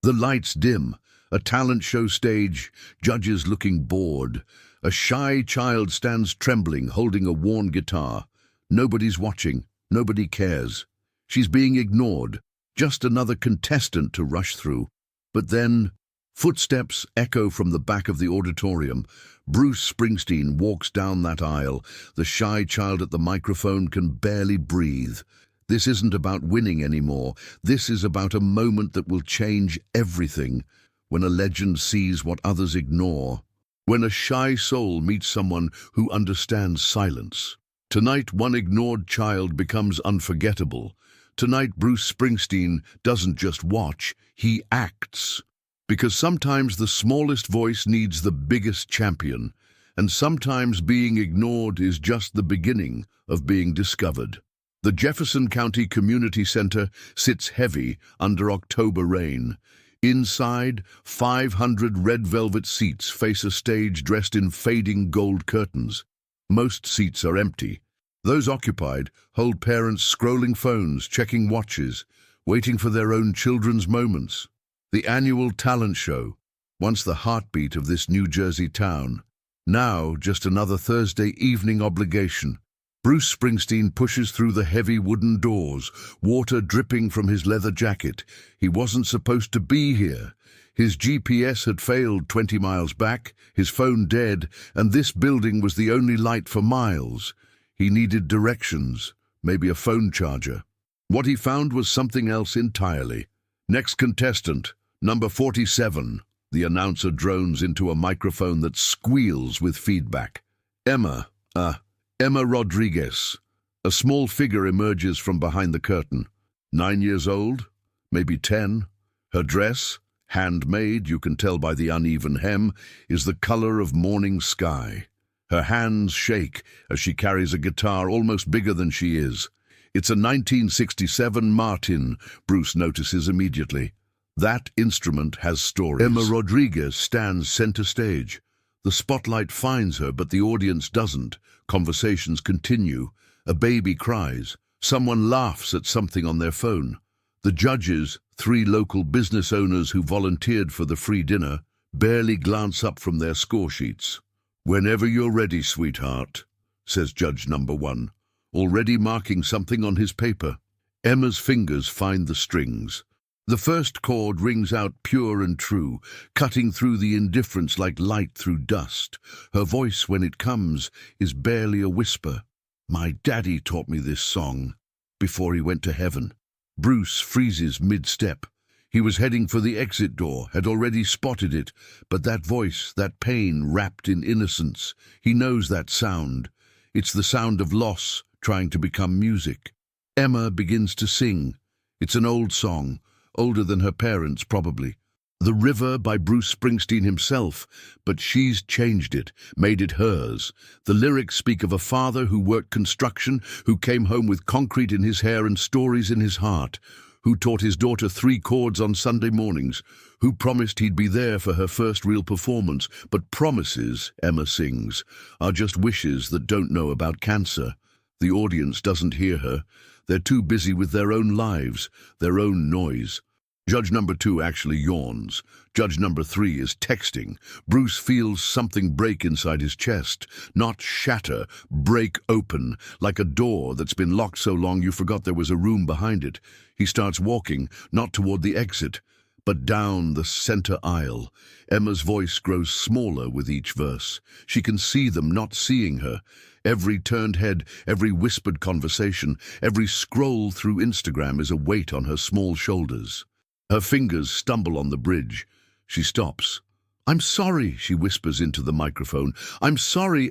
The lights dim, a talent show stage, judges looking bored. A shy child stands trembling, holding a worn guitar. Nobody's watching, nobody cares. She's being ignored, just another contestant to rush through. But then, footsteps echo from the back of the auditorium. Bruce Springsteen walks down that aisle. The shy child at the microphone can barely breathe. This isn't about winning anymore. This is about a moment that will change everything. When a legend sees what others ignore. When a shy soul meets someone who understands silence. Tonight, one ignored child becomes unforgettable. Tonight, Bruce Springsteen doesn't just watch, he acts. Because sometimes the smallest voice needs the biggest champion, and sometimes being ignored is just the beginning of being discovered. The Jefferson County Community Center sits heavy under October rain. Inside, 500 red velvet seats face a stage dressed in fading gold curtains. Most seats are empty. Those occupied hold parents scrolling phones, checking watches, waiting for their own children's moments. The annual talent show, once the heartbeat of this New Jersey town, now just another Thursday evening obligation. Bruce Springsteen pushes through the heavy wooden doors, water dripping from his leather jacket. He wasn't supposed to be here. His GPS had failed 20 miles back, his phone dead, and this building was the only light for miles. He needed directions, maybe a phone charger. What he found was something else entirely. Next contestant, number 47. The announcer drones into a microphone that squeals with feedback. Emma Rodriguez. A small figure emerges from behind the curtain. 9 years old, maybe 10. Her dress, handmade, you can tell by the uneven hem, is the color of morning sky. Her hands shake as she carries a guitar almost bigger than she is. It's a 1967 Martin, Bruce notices immediately. That instrument has stories. Emma Rodriguez stands center stage. The spotlight finds her, but the audience doesn't. Conversations continue. A baby cries. Someone laughs at something on their phone. The judges, 3 local business owners who volunteered for the free dinner, barely glance up from their score sheets. "Whenever you're ready, sweetheart," says judge number 1, already marking something on his paper. Emma's fingers find the strings. The first chord rings out pure and true, cutting through the indifference like light through dust. Her voice, when it comes, is barely a whisper. "My daddy taught me this song before he went to heaven." Bruce freezes mid-step. He was heading for the exit door, had already spotted it, but that voice, that pain wrapped in innocence, he knows that sound. It's the sound of loss trying to become music. Emma begins to sing. It's an old song. Older than her parents, probably. The River by Bruce Springsteen himself, but she's changed it, made it hers. The lyrics speak of a father who worked construction, who came home with concrete in his hair and stories in his heart, who taught his daughter 3 chords on Sunday mornings, who promised he'd be there for her first real performance. But promises, Emma sings, are just wishes that don't know about cancer. The audience doesn't hear her. They're too busy with their own lives, their own noise. Judge number 2 actually yawns. Judge number 3 is texting. Bruce feels something break inside his chest. Not shatter, break open, like a door that's been locked so long you forgot there was a room behind it. He starts walking, not toward the exit, but down the center aisle. Emma's voice grows smaller with each verse. She can see them not seeing her. Every turned head, every whispered conversation, every scroll through Instagram is a weight on her small shoulders. Her fingers stumble on the bridge. She stops. "I'm sorry," she whispers into the microphone. "I'm sorry,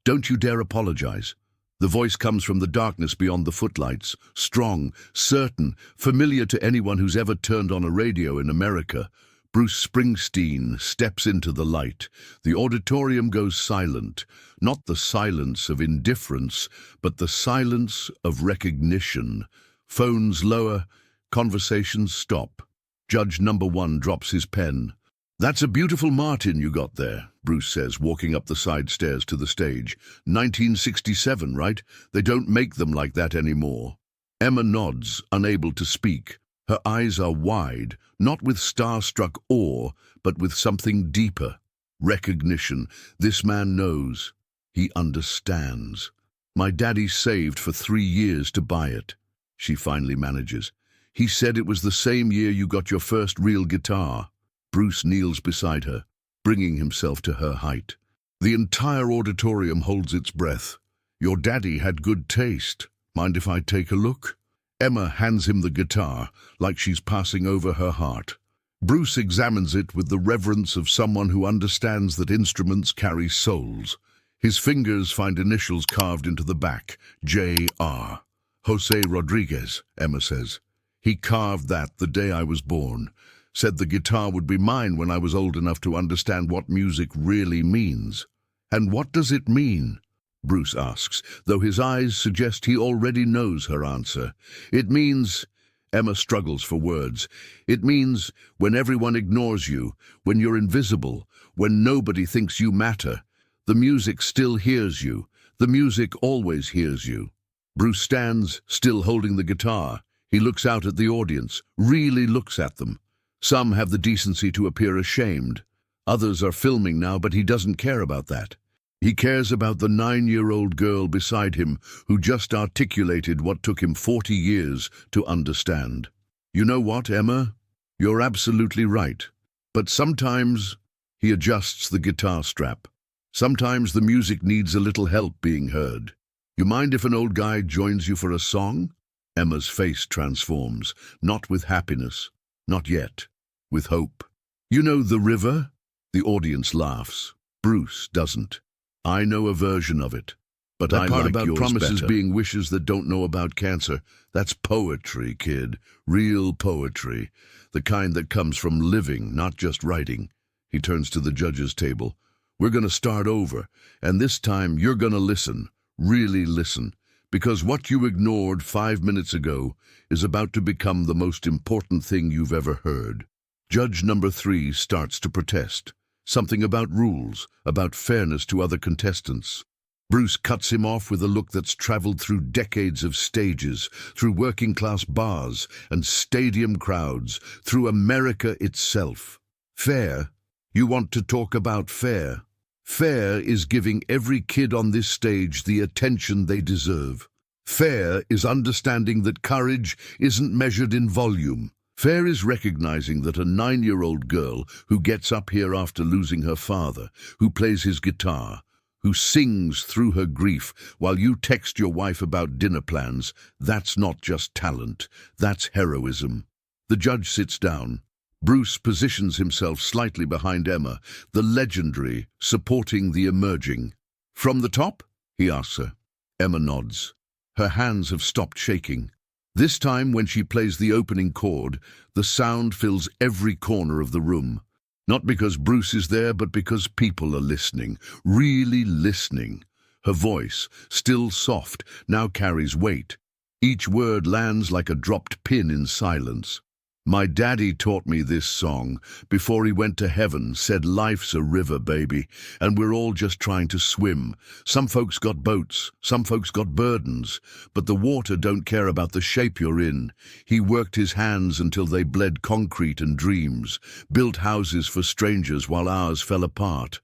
Don't you dare apologize." The voice comes from the darkness beyond the footlights, strong, certain, familiar to anyone who's ever turned on a radio in America. Bruce Springsteen steps into the light. The auditorium goes silent, not the silence of indifference, but the silence of recognition. Phones lower, conversations stop. Judge number 1 drops his pen. "That's a beautiful Martin you got there," Bruce says, walking up the side stairs to the stage. 1967, right? They don't make them like that anymore." Emma nods, unable to speak. Her eyes are wide, not with starstruck awe, but with something deeper. Recognition. This man knows. He understands. My daddy saved for 3 years to buy it, she finally manages. He said it was the same year you got your first real guitar. Bruce kneels beside her, bringing himself to her height. The entire auditorium holds its breath. Your daddy had good taste. Mind if I take a look? Emma hands him the guitar, like she's passing over her heart. Bruce examines it with the reverence of someone who understands that instruments carry souls. His fingers find initials carved into the back, J.R. Jose Rodriguez, Emma says. He carved that the day I was born. Said the guitar would be mine when I was old enough to understand what music really means. And what does it mean? Bruce asks, though his eyes suggest he already knows her answer. It means... Emma struggles for words. It means when everyone ignores you, when you're invisible, when nobody thinks you matter, the music still hears you. The music always hears you. Bruce stands, still holding the guitar. He looks out at the audience, really looks at them. Some have the decency to appear ashamed. Others are filming now, but he doesn't care about that. He cares about the 9-year-old girl beside him who just articulated what took him 40 years to understand. You know what, Emma? You're absolutely right. But sometimes he adjusts the guitar strap. Sometimes the music needs a little help being heard. You mind if an old guy joins you for a song? Emma's face transforms, not with happiness, not yet, with hope. You know The River? The audience laughs. Bruce doesn't. I know a version of it, but I like about yours promises better. Being wishes that don't know about cancer. That's poetry, kid. Real poetry. The kind that comes from living, not just writing. He turns to the judges' table. We're going to start over, and this time you're going to listen. Really listen. Because what you ignored 5 minutes ago is about to become the most important thing you've ever heard. Judge number 3 starts to protest. Something about rules, about fairness to other contestants. Bruce cuts him off with a look that's traveled through decades of stages, through working-class bars and stadium crowds, through America itself. Fair? You want to talk about fair? Fair is giving every kid on this stage the attention they deserve. Fair is understanding that courage isn't measured in volume. Fair is recognizing that a 9-year-old girl who gets up here after losing her father, who plays his guitar, who sings through her grief while you text your wife about dinner plans, that's not just talent, that's heroism. The judge sits down. Bruce positions himself slightly behind Emma, the legendary, supporting the emerging. From the top? He asks her. Emma nods. Her hands have stopped shaking. This time, when she plays the opening chord, the sound fills every corner of the room. Not because Bruce is there, but because people are listening, really listening. Her voice, still soft, now carries weight. Each word lands like a dropped pin in silence. My daddy taught me this song. Before he went to heaven, said life's a river, baby, and we're all just trying to swim. Some folks got boats, some folks got burdens, but the water don't care about the shape you're in. He worked his hands until they bled concrete and dreams, built houses for strangers while ours fell apart.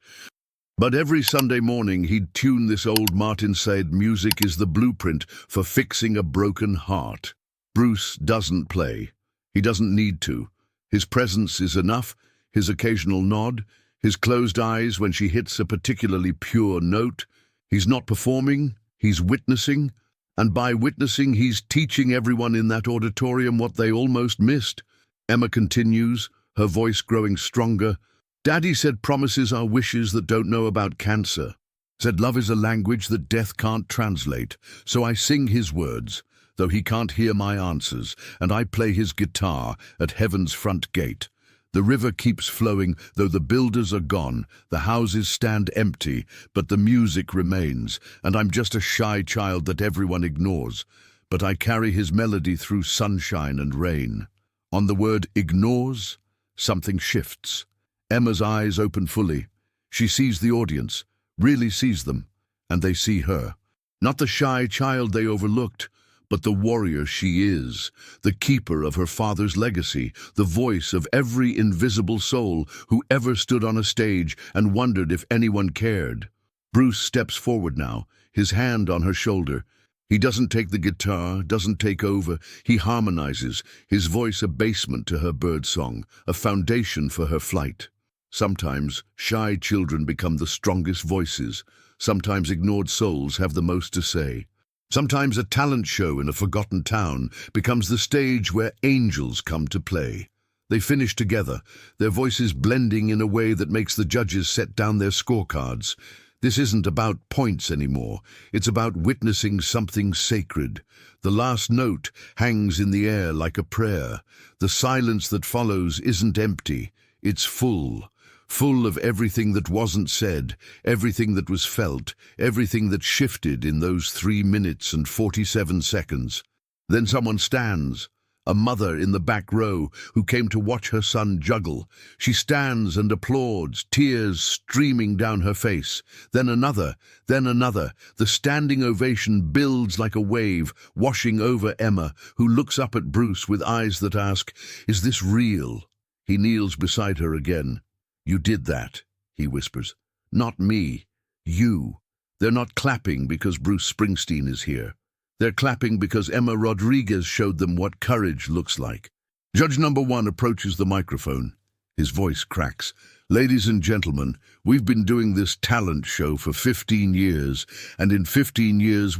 But every Sunday morning he'd tune this old Martin said music is the blueprint for fixing a broken heart. Bruce doesn't play. He doesn't need to. His presence is enough, his occasional nod, his closed eyes when she hits a particularly pure note. He's not performing, he's witnessing, and by witnessing he's teaching everyone in that auditorium what they almost missed. Emma continues, her voice growing stronger. Daddy said promises are wishes that don't know about cancer. Said love is a language that death can't translate, so I sing his words. Though he can't hear my answers, and I play his guitar at heaven's front gate. The river keeps flowing, though the builders are gone, the houses stand empty, but the music remains, and I'm just a shy child that everyone ignores. But I carry his melody through sunshine and rain. On the word ignores, something shifts. Emma's eyes open fully. She sees the audience, really sees them, and they see her. Not the shy child they overlooked, but the warrior she is, the keeper of her father's legacy, the voice of every invisible soul who ever stood on a stage and wondered if anyone cared. Bruce steps forward now, his hand on her shoulder. He doesn't take the guitar, doesn't take over. He harmonizes, his voice a basement to her birdsong, a foundation for her flight. Sometimes shy children become the strongest voices. Sometimes ignored souls have the most to say. Sometimes a talent show in a forgotten town becomes the stage where angels come to play. They finish together, their voices blending in a way that makes the judges set down their scorecards. This isn't about points anymore. It's about witnessing something sacred. The last note hangs in the air like a prayer. The silence that follows isn't empty. It's full. Full of everything that wasn't said, everything that was felt, everything that shifted in those 3 minutes and 47 seconds. Then someone stands, a mother in the back row who came to watch her son juggle. She stands and applauds, tears streaming down her face. Then another, then another. The standing ovation builds like a wave, washing over Emma, who looks up at Bruce with eyes that ask, "Is this real?" He kneels beside her again. "You did that," he whispers. "Not me. You." They're not clapping because Bruce Springsteen is here. They're clapping because Emma Rodriguez showed them what courage looks like. Judge number 1 approaches the microphone. His voice cracks. "Ladies and gentlemen, we've been doing this talent show for 15 years, and in 15 years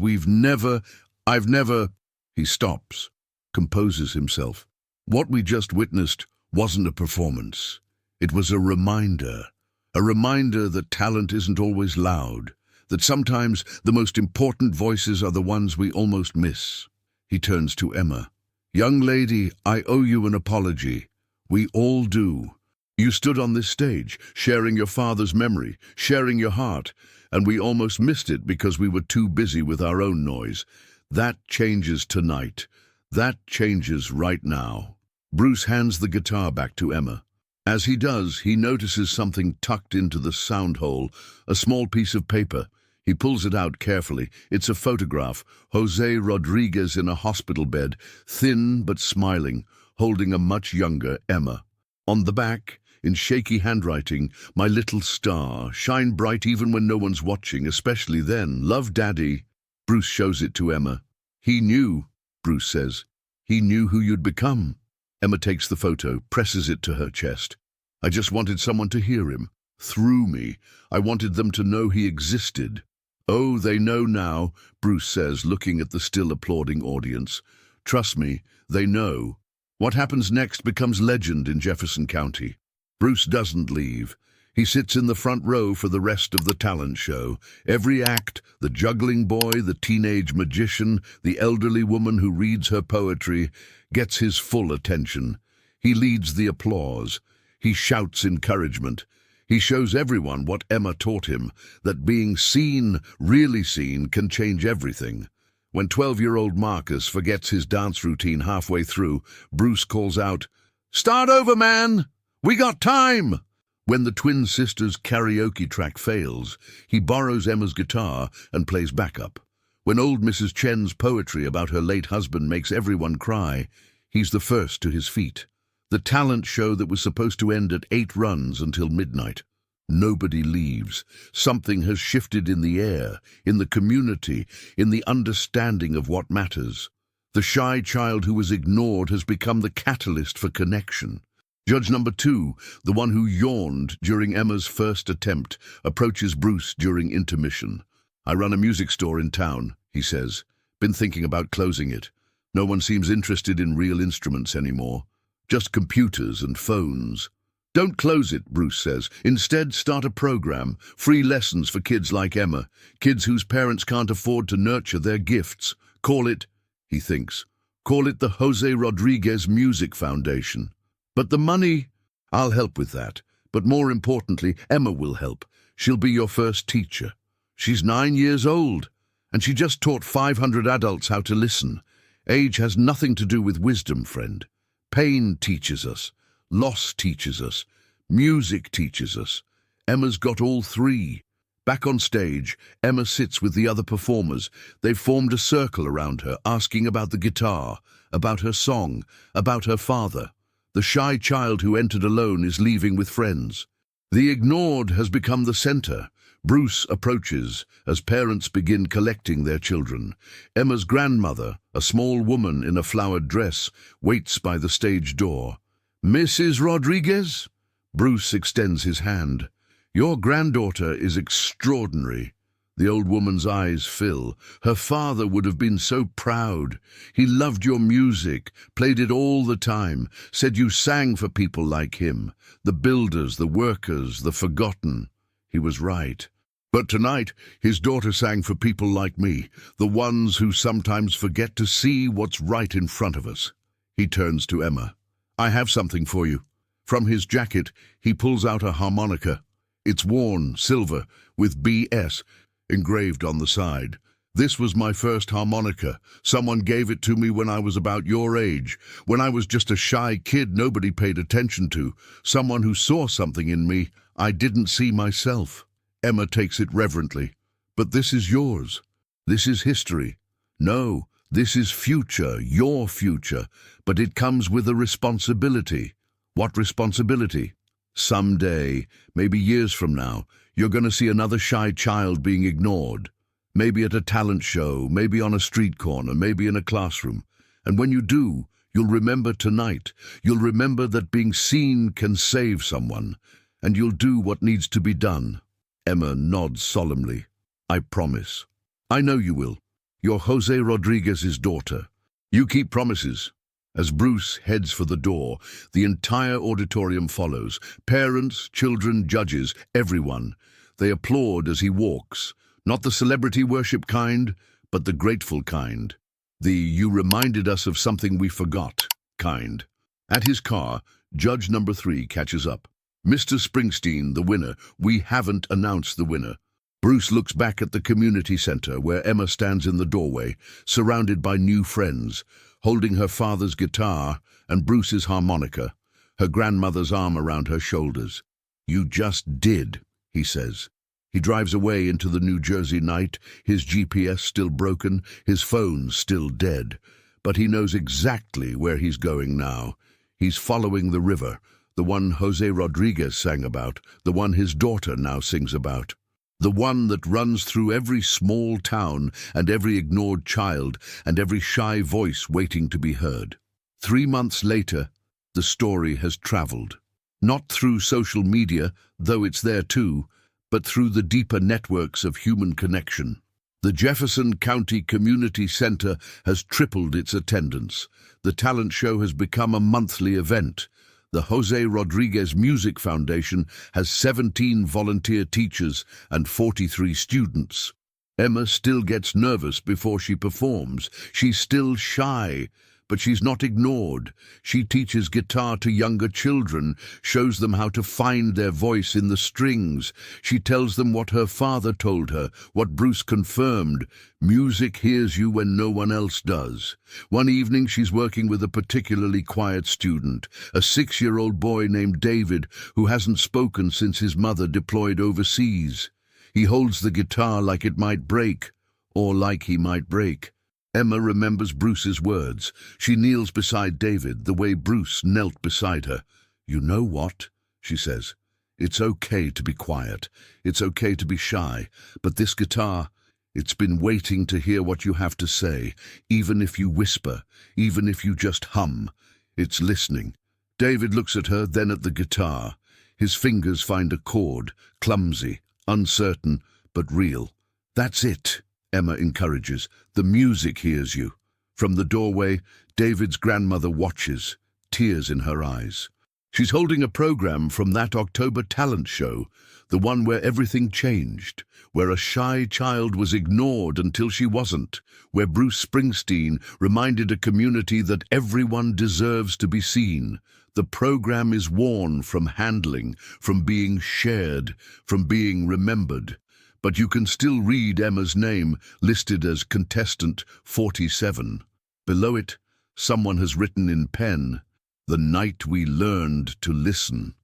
I've never... He stops, composes himself. What we just witnessed wasn't a performance. It was a reminder that talent isn't always loud, that sometimes the most important voices are the ones we almost miss. He turns to Emma. "Young lady, I owe you an apology. We all do. You stood on this stage, sharing your father's memory, sharing your heart, and we almost missed it because we were too busy with our own noise. That changes tonight. That changes right now." Bruce hands the guitar back to Emma. As he does, he notices something tucked into the sound hole, a small piece of paper. He pulls it out carefully. It's a photograph, Jose Rodriguez in a hospital bed, thin but smiling, holding a much younger Emma. On the back, in shaky handwriting, "My little star, shine bright even when no one's watching, especially then. Love, Daddy." Bruce shows it to Emma. "He knew," Bruce says. "He knew who you'd become." Emma takes the photo, presses it to her chest. "I just wanted someone to hear him. Through me. I wanted them to know he existed." "Oh, they know now," Bruce says, looking at the still applauding audience. "Trust me, they know. What happens next becomes legend in Jefferson County." Bruce doesn't leave. He sits in the front row for the rest of the talent show. Every act, the juggling boy, the teenage magician, the elderly woman who reads her poetry, gets his full attention. He leads the applause. He shouts encouragement. He shows everyone what Emma taught him, that being seen, really seen, can change everything. When 12-year-old Marcus forgets his dance routine halfway through, Bruce calls out, "Start over, man! We got time!" When the twin sisters' karaoke track fails, he borrows Emma's guitar and plays backup. When old Mrs. Chen's poetry about her late husband makes everyone cry, he's the first to his feet. The talent show that was supposed to end at 8 runs until midnight. Nobody leaves. Something has shifted in the air, in the community, in the understanding of what matters. The shy child who was ignored has become the catalyst for connection. Judge number 2, the one who yawned during Emma's first attempt, approaches Bruce during intermission. "I run a music store in town," he says. "Been thinking about closing it. No one seems interested in real instruments anymore. Just computers and phones." "Don't close it," Bruce says. "Instead, start a program, free lessons for kids like Emma, kids whose parents can't afford to nurture their gifts. Call it," he thinks, "call it the Jose Rodriguez Music Foundation. But the money, I'll help with that. But more importantly, Emma will help. She'll be your first teacher. She's 9 years old, and she just taught 500 adults how to listen. Age has nothing to do with wisdom, friend. Pain teaches us. Loss teaches us. Music teaches us. Emma's got all 3. Back on stage, Emma sits with the other performers. They've formed a circle around her, asking about the guitar, about her song, about her father. The shy child who entered alone is leaving with friends. The ignored has become the center. Bruce approaches as parents begin collecting their children. Emma's grandmother, a small woman in a flowered dress, waits by the stage door. "Mrs. Rodriguez?" Bruce extends his hand. "Your granddaughter is extraordinary." The old woman's eyes fill. Her father would have been so proud. He loved your music, played it all the time, said you sang for people like him, the builders, the workers, the forgotten. He was right. But tonight, his daughter sang for people like me, the ones who sometimes forget to see what's right in front of us. He turns to Emma. "I have something for you." From his jacket, he pulls out a harmonica. It's worn, silver, with BS engraved on the side. "This was my first harmonica. Someone gave it to me when I was about your age, when I was just a shy kid nobody paid attention to, someone who saw something in me I didn't see myself." Emma takes it reverently. "But this is yours. This is history." "No, this is future, your future, but it comes with a responsibility." "What responsibility?" "Someday, maybe years from now, you're going to see another shy child being ignored. Maybe at a talent show, maybe on a street corner, maybe in a classroom. And when you do, you'll remember tonight. You'll remember that being seen can save someone, and you'll do what needs to be done." Emma nods solemnly. "I promise." "I know you will. You're Jose Rodriguez's daughter. You keep promises." As Bruce heads for the door, the entire auditorium follows. Parents, children, judges, everyone. They applaud as he walks. Not the celebrity worship kind, but the grateful kind. The "you reminded us of something we forgot" kind. At his car, judge number 3 catches up. "Mr. Springsteen, the winner. We haven't announced the winner." Bruce looks back at the community center where Emma stands in the doorway, surrounded by new friends, holding her father's guitar and Bruce's harmonica, her grandmother's arm around her shoulders. "You just did," he says. He drives away into the New Jersey night, his GPS still broken, his phone still dead. But he knows exactly where he's going now. He's following the river, the one Jose Rodriguez sang about, the one his daughter now sings about. The one that runs through every small town and every ignored child and every shy voice waiting to be heard. 3 months later, the story has traveled. Not through social media, though it's there too, but through the deeper networks of human connection. The Jefferson County Community Center has tripled its attendance. The talent show has become a monthly event. The Jose Rodriguez Music Foundation has 17 volunteer teachers and 43 students. Emma still gets nervous before she performs. She's still shy, but she's not ignored. She teaches guitar to younger children, shows them how to find their voice in the strings. She tells them what her father told her, what Bruce confirmed. Music hears you when no one else does. One evening she's working with a particularly quiet student, a 6-year-old boy named David, who hasn't spoken since his mother deployed overseas. He holds the guitar like it might break, or like he might break. Emma remembers Bruce's words. She kneels beside David the way Bruce knelt beside her. "You know what?" she says. "It's okay to be quiet. It's okay to be shy. But this guitar, it's been waiting to hear what you have to say, even if you whisper, even if you just hum. It's listening." David looks at her, then at the guitar. His fingers find a chord, clumsy, uncertain, but real. "That's it," Emma encourages. "The music hears you." From the doorway, David's grandmother watches, tears in her eyes. She's holding a program from that October talent show, the one where everything changed, where a shy child was ignored until she wasn't, where Bruce Springsteen reminded a community that everyone deserves to be seen. The program is worn from handling, from being shared, from being remembered. But you can still read Emma's name listed as contestant 47. Below it, someone has written in pen, "The night we learned to listen."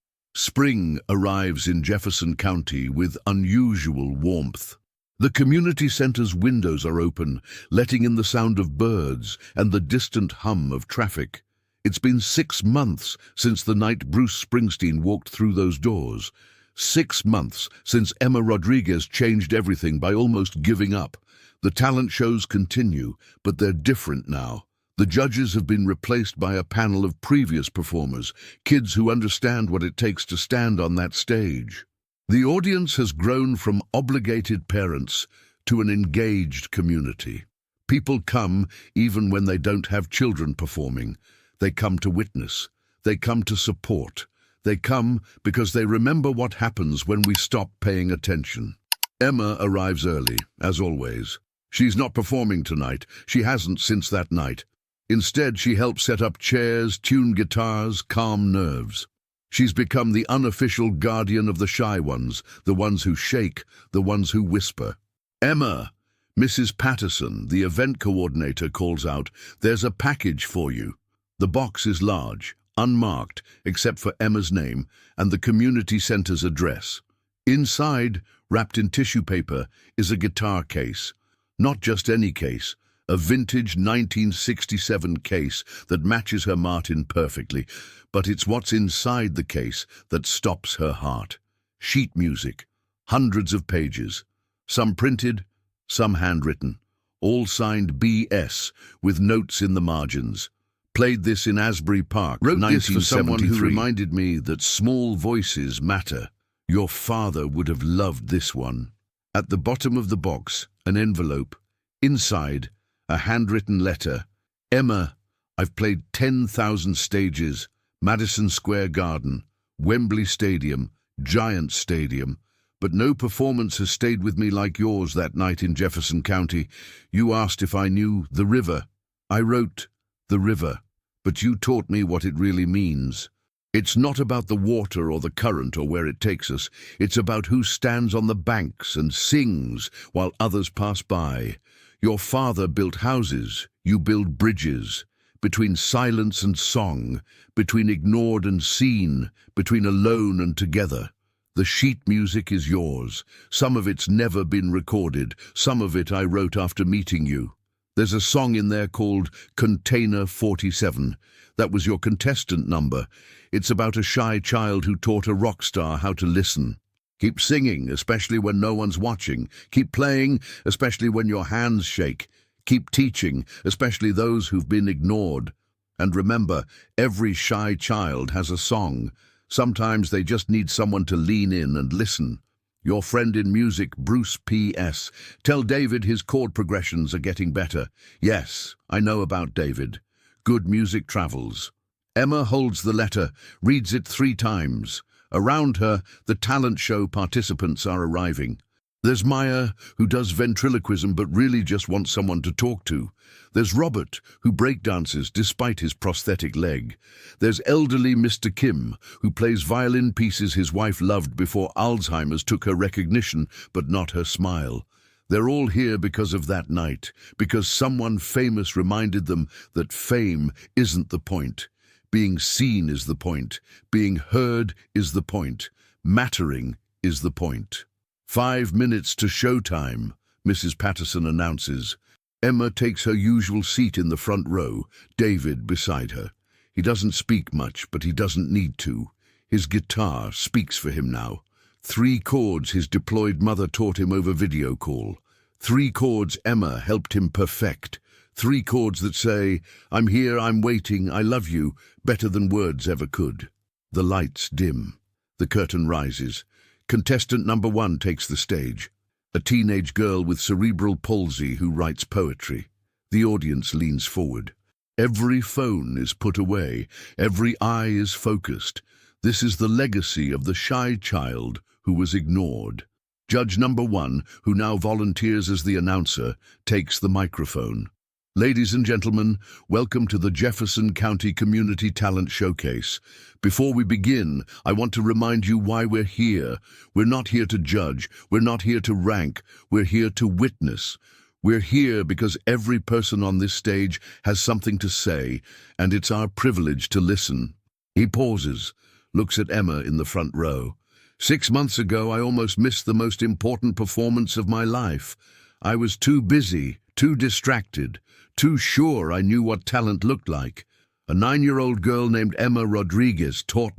Spring arrives in Jefferson County with unusual warmth. The community center's windows are open, letting in the sound of birds and the distant hum of traffic. It's been 6 months since the night Bruce Springsteen walked through those doors. 6 months since Emma Rodriguez changed everything by almost giving up. The talent shows continue, but they're different now. The judges have been replaced by a panel of previous performers, kids who understand what it takes to stand on that stage. The audience has grown from obligated parents to an engaged community. People come even when they don't have children performing. They come to witness. They come to support. They come because they remember what happens when we stop paying attention. Emma arrives early, as always. She's not performing tonight. She hasn't since that night. Instead, she helps set up chairs, tune guitars, calm nerves. She's become the unofficial guardian of the shy ones, the ones who shake, the ones who whisper. Emma, Mrs. Patterson, the event coordinator, calls out, "There's a package for you." The box is large, unmarked, except for Emma's name and the community center's address. Inside, wrapped in tissue paper, is a guitar case. Not just any case. A vintage 1967 case that matches her Martin perfectly, but it's what's inside the case that stops her heart. Sheet music, hundreds of pages, some printed, some handwritten, all signed B.S. with notes in the margins. Played this in Asbury Park, Wrote this for 1973. someone who reminded me that small voices matter. Your father would have loved this one. At the bottom of the box, an envelope. Inside, a handwritten letter. Emma, I've played 10,000 stages, Madison Square Garden, Wembley Stadium, Giant Stadium, but no performance has stayed with me like yours that night in Jefferson County. You asked if I knew the river. I wrote, the river, but you taught me what it really means. It's not about the water or the current or where it takes us. It's about who stands on the banks and sings while others pass by. Your father built houses, you build bridges, between silence and song, between ignored and seen, between alone and together. The sheet music is yours. Some of it's never been recorded. Some of it I wrote after meeting you. There's a song in there called Container 47. That was your contestant number. It's about a shy child who taught a rock star how to listen. Keep singing, especially when no one's watching. Keep playing, especially when your hands shake. Keep teaching, especially those who've been ignored. And remember, every shy child has a song. Sometimes they just need someone to lean in and listen. Your friend in music, Bruce P.S. Tell David his chord progressions are getting better. Yes, I know about David. Good music travels. Emma holds the letter, reads it 3 times. Around her, the talent show participants are arriving. There's Maya, who does ventriloquism but really just wants someone to talk to. There's Robert, who breakdances despite his prosthetic leg. There's elderly Mr. Kim, who plays violin pieces his wife loved before Alzheimer's took her recognition but not her smile. They're all here because of that night, because someone famous reminded them that fame isn't the point. Being seen is the point. Being heard is the point. Mattering is the point. 5 minutes to showtime, Mrs. Patterson announces. Emma takes her usual seat in the front row, David beside her. He doesn't speak much, but he doesn't need to. His guitar speaks for him now. 3 chords his deployed mother taught him over video call. 3 chords Emma helped him perfect. 3 chords that say, I'm here, I'm waiting, I love you, better than words ever could. The lights dim. The curtain rises. Contestant number 1 takes the stage. A teenage girl with cerebral palsy who writes poetry. The audience leans forward. Every phone is put away. Every eye is focused. This is the legacy of the shy child who was ignored. Judge number 1, who now volunteers as the announcer, takes the microphone. Ladies and gentlemen, welcome to the Jefferson County Community Talent Showcase. Before we begin, I want to remind you why we're here. We're not here to judge. We're not here to rank. We're here to witness. We're here because every person on this stage has something to say, and it's our privilege to listen. He pauses, looks at Emma in the front row. 6 months ago, I almost missed the most important performance of my life. I was too busy, too distracted, too sure I knew what talent looked like. A 9-year-old girl named Emma Rodriguez taught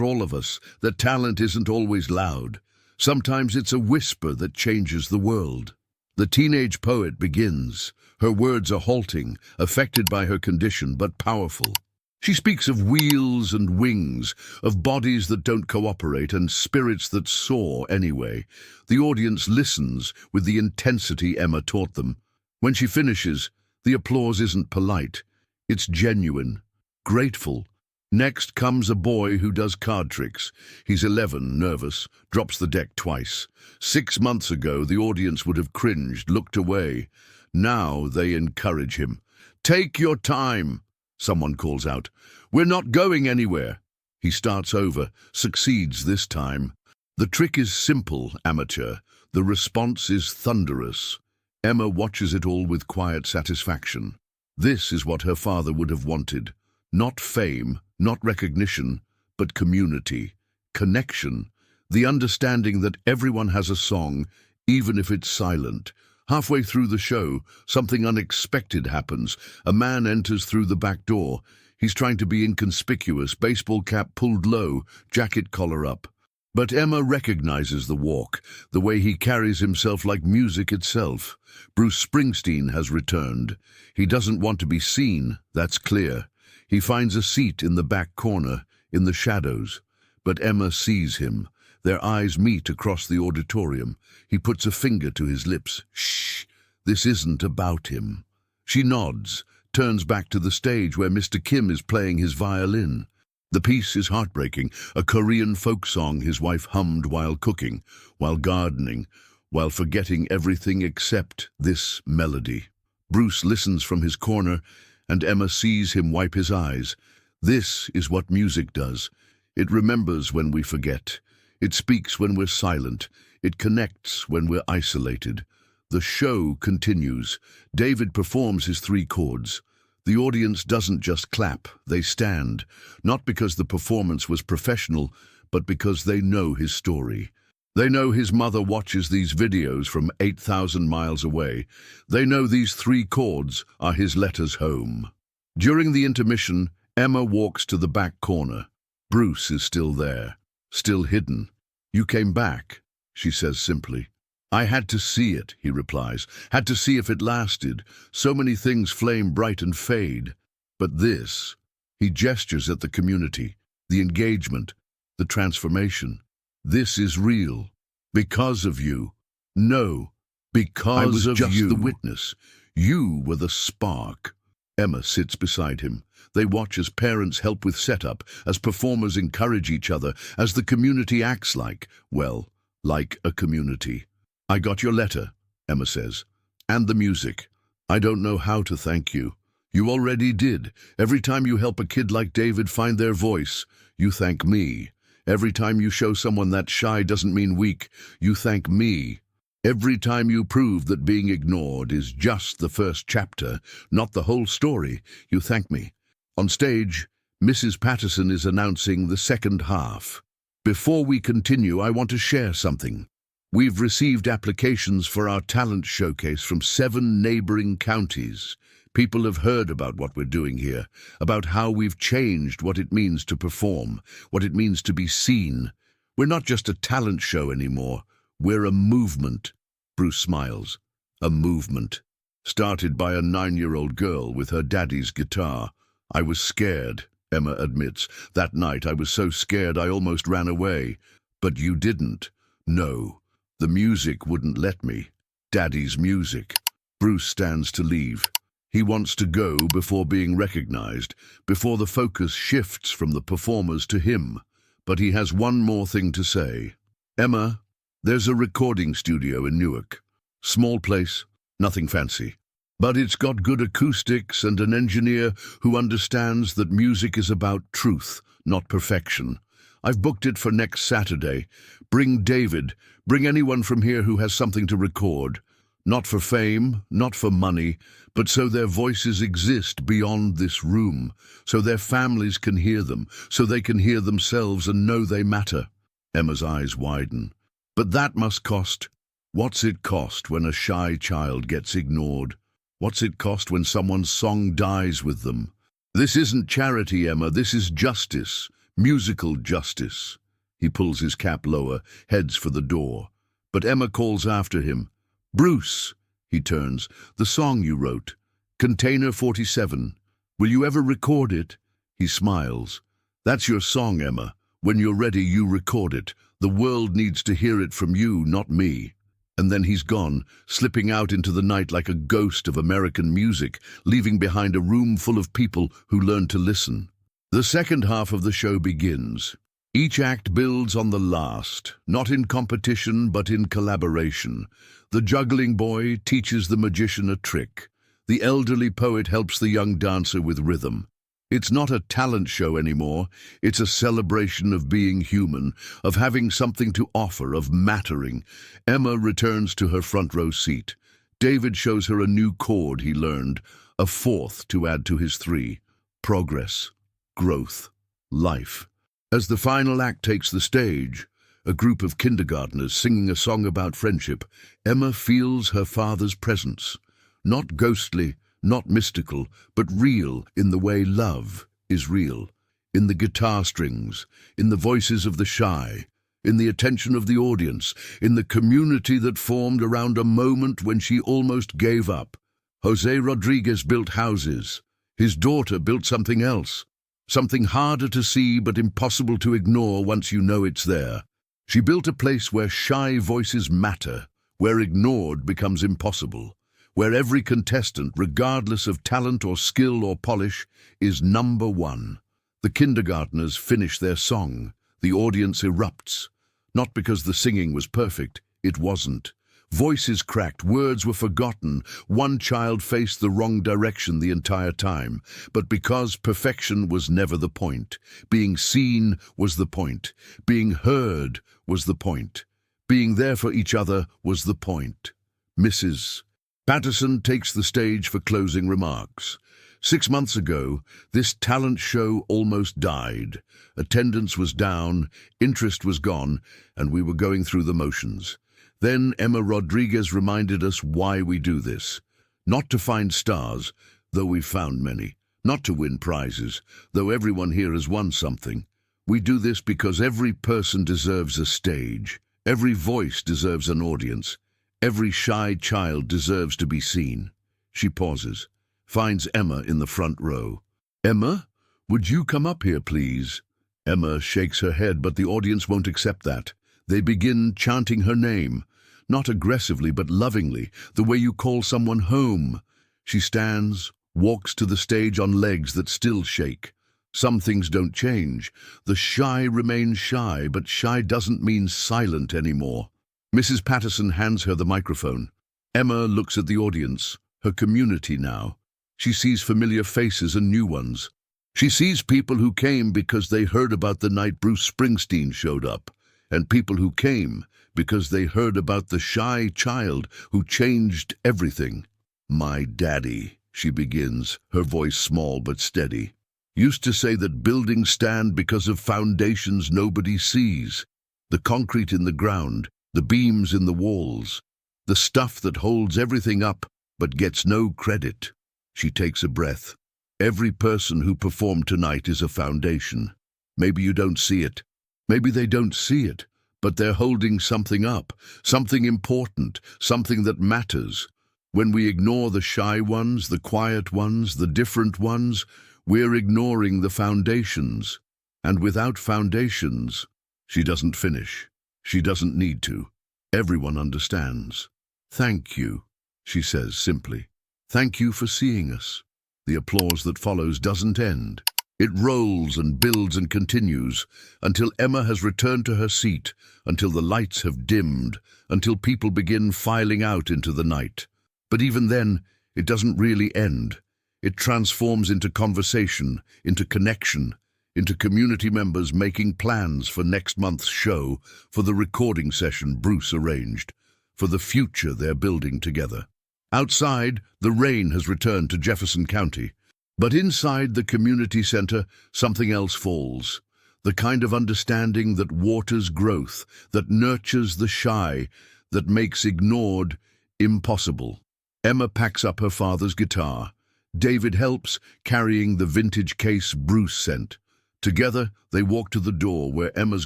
all of us, that talent isn't always loud. Sometimes it's a whisper that changes the world. The teenage poet begins. Her words are halting, affected by her condition, but powerful. She speaks of wheels and wings, of bodies that don't cooperate and spirits that soar anyway. The audience listens with the intensity Emma taught them. When she finishes, the applause isn't polite. It's genuine, grateful. Next comes a boy who does card tricks. He's 11, nervous, drops the deck twice. 6 months ago, the audience would have cringed, looked away. Now they encourage him. "Take your time," someone calls out. "We're not going anywhere." He starts over, succeeds this time. The trick is simple, amateur. The response is thunderous. Emma watches it all with quiet satisfaction. This is what her father would have wanted. Not fame, not recognition, but community, connection, the understanding that everyone has a song, even if it's silent. Halfway through the show, something unexpected happens. A man enters through the back door. He's trying to be inconspicuous, baseball cap pulled low, jacket collar up. But Emma recognizes the walk, the way he carries himself like music itself. Bruce Springsteen has returned. He doesn't want to be seen, that's clear. He finds a seat in the back corner, in the shadows. But Emma sees him. Their eyes meet across the auditorium. He puts a finger to his lips. Shh, this isn't about him. She nods, turns back to the stage where Mr. Kim is playing his violin. The piece is heartbreaking, a Korean folk song his wife hummed while cooking, while gardening, while forgetting everything except this melody. Bruce listens from his corner, and Emma sees him wipe his eyes. This is what music does. It remembers when we forget. It speaks when we're silent. It connects when we're isolated. The show continues. David performs his 3 chords. The audience doesn't just clap, they stand, not because the performance was professional, but because they know his story. They know his mother watches these videos from 8,000 miles away. They know these 3 chords are his letters home. During the intermission, Emma walks to the back corner. Bruce is still there, still hidden. "You came back," she says simply. "I had to see it," he replies, "had to see if it lasted. So many things flame bright and fade. But this," he gestures at the community, the engagement, the transformation. "This is real. Because of you. No, because of you. I was just the witness. You were the spark." Emma sits beside him. They watch as parents help with setup, as performers encourage each other, as the community acts like a community. "I got your letter," Emma says, "and the music. I don't know how to thank you. You already did. Every time you help a kid like David find their voice, you thank me. Every time you show someone that shy doesn't mean weak, you thank me. Every time you prove that being ignored is just the first chapter, not the whole story, you thank me." On stage, Mrs. Patterson is announcing the second half. "Before we continue, I want to share something. We've received applications for our talent showcase from 7 neighboring counties. People have heard about what we're doing here, about how we've changed what it means to perform, what it means to be seen. We're not just a talent show anymore. We're a movement." Bruce smiles. "A movement. Started by a 9-year-old girl with her daddy's guitar. I was scared," Emma admits. "That night I was so scared I almost ran away. But you didn't. No. The music wouldn't let me. Daddy's music." Bruce stands to leave. He wants to go before being recognized, before the focus shifts from the performers to him. But he has one more thing to say. "Emma, there's a recording studio in Newark. Small place, nothing fancy. But it's got good acoustics and an engineer who understands that music is about truth, not perfection. I've booked it for next Saturday. Bring David. Bring anyone from here who has something to record. Not for fame, not for money, but so their voices exist beyond this room, so their families can hear them, so they can hear themselves and know they matter. Emma's eyes widen. But that must cost. What's it cost when a shy child gets ignored? What's it cost when someone's song dies with them? This isn't charity, Emma, this is justice, musical justice. He pulls his cap lower, heads for the door. But Emma calls after him. Bruce, he turns, the song you wrote, Container 47. Will you ever record it? He smiles. That's your song, Emma. When you're ready, you record it. The world needs to hear it from you, not me. And then he's gone, slipping out into the night like a ghost of American music, leaving behind a room full of people who learn to listen. The second half of the show begins. Each act builds on the last, not in competition but in collaboration. The juggling boy teaches the magician a trick. The elderly poet helps the young dancer with rhythm. It's not a talent show anymore. It's a celebration of being human, of having something to offer, of mattering. Emma returns to her front row seat. David shows her a new chord he learned, a fourth to add to his three. Progress, growth, life. As the final act takes the stage, a group of kindergartners singing a song about friendship, Emma feels her father's presence. Not ghostly, not mystical, but real in the way love is real. In the guitar strings, in the voices of the shy, in the attention of the audience, in the community that formed around a moment when she almost gave up. Jose Rodriguez built houses. His daughter built something else. Something harder to see but impossible to ignore once you know it's there. She built a place where shy voices matter, where ignored becomes impossible, where every contestant, regardless of talent or skill or polish, is number one. The kindergartners finish their song. The audience erupts. Not because the singing was perfect, it wasn't. Voices cracked, words were forgotten, one child faced the wrong direction the entire time, but because perfection was never the point. Being seen was the point. Being heard was the point. Being there for each other was the point. Mrs. Patterson takes the stage for closing remarks. 6 months ago, this talent show almost died. Attendance was down, interest was gone, and we were going through the motions. Then Emma Rodriguez reminded us why we do this. Not to find stars, though we've found many. Not to win prizes, though everyone here has won something. We do this because every person deserves a stage. Every voice deserves an audience. Every shy child deserves to be seen. She pauses, finds Emma in the front row. Emma, would you come up here, please? Emma shakes her head, but the audience won't accept that. They begin chanting her name. Not aggressively, but lovingly, the way you call someone home. She stands, walks to the stage on legs that still shake. Some things don't change. The shy remains shy, but shy doesn't mean silent anymore. Mrs. Patterson hands her the microphone. Emma looks at the audience, her community now. She sees familiar faces and new ones. She sees people who came because they heard about the night Bruce Springsteen showed up, and people who came because they heard about the shy child who changed everything. My daddy, she begins, her voice small but steady, used to say that buildings stand because of foundations nobody sees. The concrete in the ground, the beams in the walls, the stuff that holds everything up but gets no credit. She takes a breath. Every person who performed tonight is a foundation. Maybe you don't see it. Maybe they don't see it, but they're holding something up, something important, something that matters. When we ignore the shy ones, the quiet ones, the different ones, we're ignoring the foundations. And without foundations, she doesn't finish. She doesn't need to. Everyone understands. Thank you, she says simply. Thank you for seeing us. The applause that follows doesn't end. It rolls and builds and continues until Emma has returned to her seat, until the lights have dimmed, until people begin filing out into the night. But even then, it doesn't really end. It transforms into conversation, into connection, into community members making plans for next month's show, for the recording session Bruce arranged, for the future they're building together. Outside, the rain has returned to Jefferson County. But inside the community center, something else falls. The kind of understanding that waters growth, that nurtures the shy, that makes ignored impossible. Emma packs up her father's guitar. David helps, carrying the vintage case Bruce sent. Together, they walk to the door where Emma's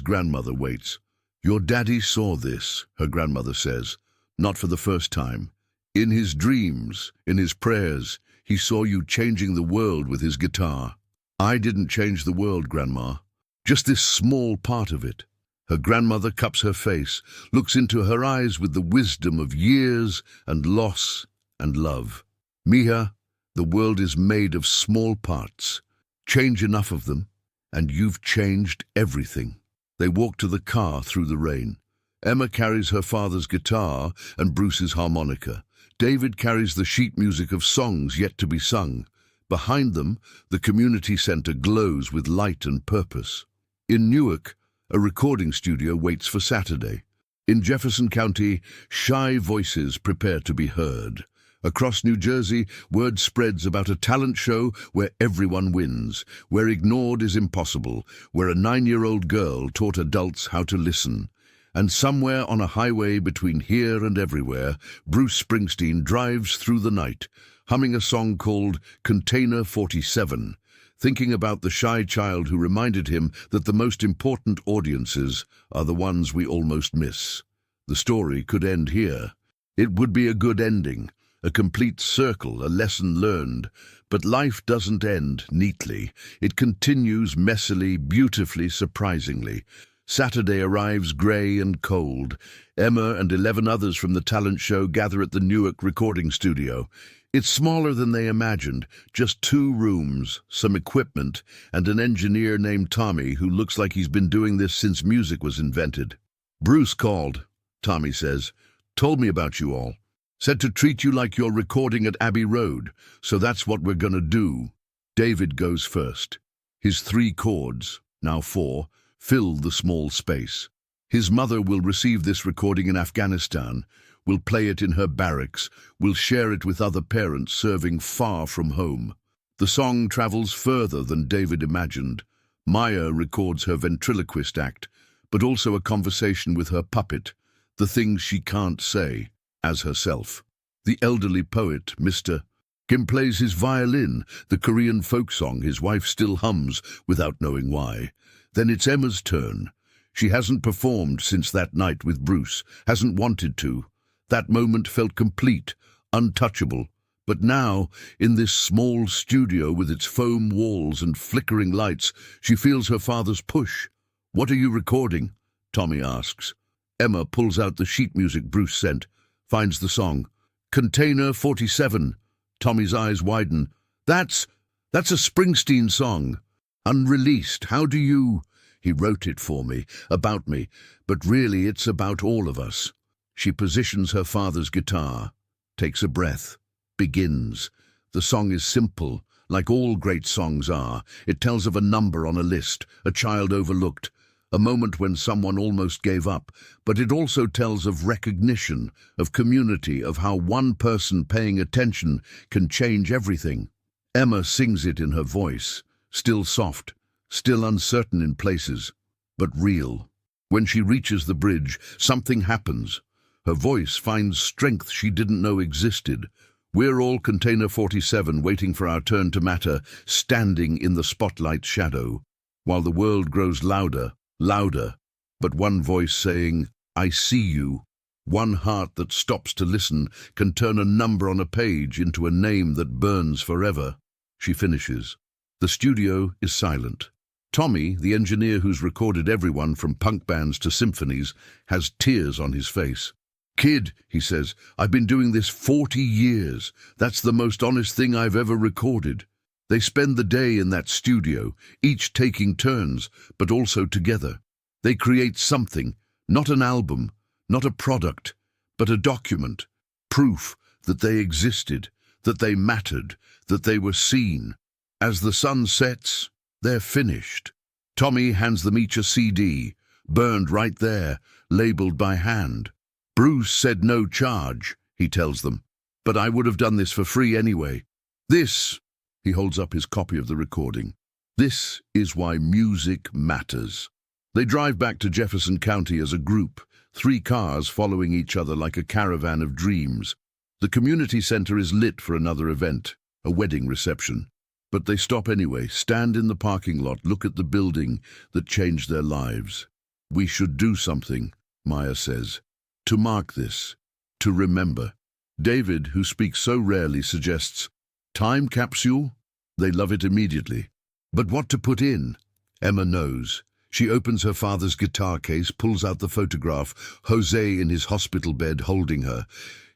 grandmother waits. "Your daddy saw this," her grandmother says, "not for the first time. In his dreams, in his prayers, he saw you changing the world with his guitar." "I didn't change the world, Grandma. Just this small part of it." Her grandmother cups her face, looks into her eyes with the wisdom of years and loss and love. "Mija, the world is made of small parts. Change enough of them, and you've changed everything." They walk to the car through the rain. Emma carries her father's guitar and Bruce's harmonica. David carries the sheet music of songs yet to be sung. Behind them, the community center glows with light and purpose. In Newark, a recording studio waits for Saturday. In Jefferson County, shy voices prepare to be heard. Across New Jersey, word spreads about a talent show where everyone wins, where ignored is impossible, where a 9-year-old girl taught adults how to listen. And somewhere on a highway between here and everywhere, Bruce Springsteen drives through the night, humming a song called Container 47, thinking about the shy child who reminded him that the most important audiences are the ones we almost miss. The story could end here. It would be a good ending, a complete circle, a lesson learned. But life doesn't end neatly. It continues messily, beautifully, surprisingly. Saturday arrives grey and cold. Emma and 11 others from the talent show gather at the Newark recording studio. It's smaller than they imagined, just 2 rooms, some equipment, and an engineer named Tommy who looks like he's been doing this since music was invented. "Bruce called," Tommy says, "told me about you all. Said to treat you like you're recording at Abbey Road, so that's what we're gonna do." David goes first. His 3 chords, now 4, fill the small space. His mother will receive this recording in Afghanistan, will play it in her barracks, will share it with other parents serving far from home. The song travels further than David imagined. Maya records her ventriloquist act, but also a conversation with her puppet, the things she can't say, as herself. The elderly poet, Mr. Kim, plays his violin, the Korean folk song his wife still hums without knowing why. Then it's Emma's turn. She hasn't performed since that night with Bruce, hasn't wanted to. That moment felt complete, untouchable. But now, in this small studio with its foam walls and flickering lights, she feels her father's push. "What are you recording?" Tommy asks. Emma pulls out the sheet music Bruce sent, finds the song. "Container 47. Tommy's eyes widen. That's a Springsteen song. Unreleased. How do you—" "He wrote it for me, about me, but really it's about all of us." She positions her father's guitar, takes a breath, begins. The song is simple, like all great songs are. It tells of a number on a list, a child overlooked, a moment when someone almost gave up, but it also tells of recognition, of community, of how one person paying attention can change everything. Emma sings it in her voice, still soft, still uncertain in places, but real. When she reaches the bridge, something happens. Her voice finds strength she didn't know existed. We're all Container 47 waiting for our turn to matter, standing in the spotlight's shadow, while the world grows louder, louder, but one voice saying, "I see you." One heart that stops to listen can turn a number on a page into a name that burns forever. She finishes. The studio is silent. Tommy, the engineer who's recorded everyone from punk bands to symphonies, has tears on his face. "Kid," he says, "I've been doing this 40 years. That's the most honest thing I've ever recorded." They spend the day in that studio, each taking turns, but also together. They create something, not an album, not a product, but a document, proof that they existed, that they mattered, that they were seen. As the sun sets, they're finished. Tommy hands them each a CD, burned right there, labeled by hand. Bruce said no charge, he tells them, but I would have done this for free anyway. This, he holds up his copy of the recording, this is why music matters. They drive back to Jefferson County as a group, 3 cars following each other like a caravan of dreams. The community center is lit for another event, a wedding reception. But they stop anyway, stand in the parking lot, look at the building that changed their lives. We should do something, Maya says, to mark this, to remember. David, who speaks so rarely, suggests, time capsule? They love it immediately. But what to put in? Emma knows. She opens her father's guitar case, pulls out the photograph, Jose in his hospital bed holding her.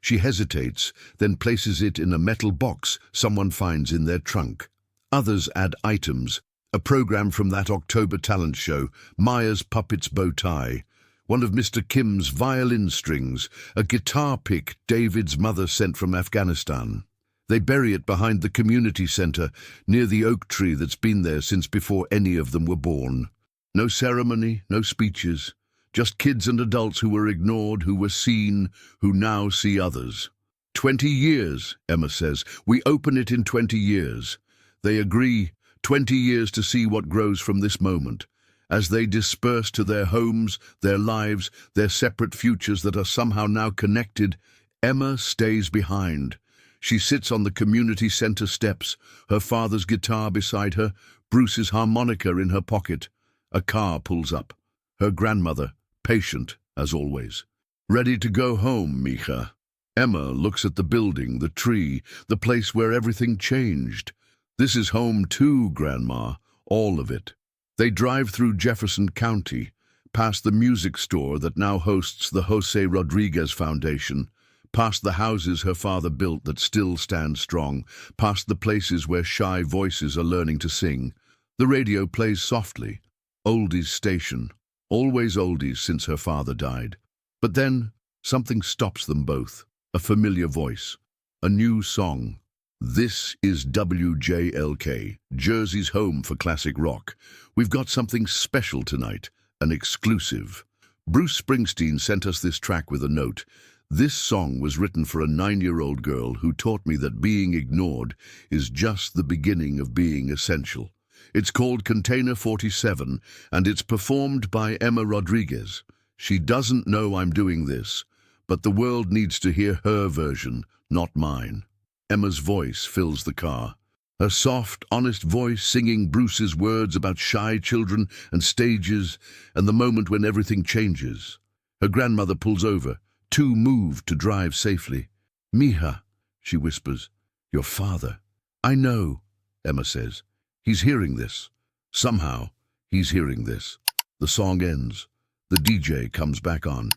She hesitates, then places it in a metal box someone finds in their trunk. Others add items, a program from that October talent show, Maya's Puppets bow tie, one of Mr. Kim's violin strings, a guitar pick David's mother sent from Afghanistan. They bury it behind the community center, near the oak tree that's been there since before any of them were born. No ceremony, no speeches, just kids and adults who were ignored, who were seen, who now see others. 20 years, Emma says. We open it in 20 years. They agree, 20 years to see what grows from this moment. As they disperse to their homes, their lives, their separate futures that are somehow now connected, Emma stays behind. She sits on the community center steps, her father's guitar beside her, Bruce's harmonica in her pocket. A car pulls up. Her grandmother, patient as always. Ready to go home, Mija. Emma looks at the building, the tree, the place where everything changed. This is home too, Grandma, all of it. They drive through Jefferson County, past the music store that now hosts the Jose Rodriguez Foundation, past the houses her father built that still stand strong, past the places where shy voices are learning to sing. The radio plays softly. Oldies station, always oldies since her father died. But then something stops them both, a familiar voice, a new song. This is WJLK, Jersey's home for classic rock. We've got something special tonight, an exclusive. Bruce Springsteen sent us this track with a note. This song was written for a 9-year-old girl who taught me that being ignored is just the beginning of being essential. It's called Container 47, and it's performed by Emma Rodriguez. She doesn't know I'm doing this, but the world needs to hear her version, not mine. Emma's voice fills the car. Her soft, honest voice singing Bruce's words about shy children and stages and the moment when everything changes. Her grandmother pulls over, too moved to drive safely. Mija, she whispers, your father. I know, Emma says. He's hearing this. Somehow, he's hearing this. The song ends. The DJ comes back on.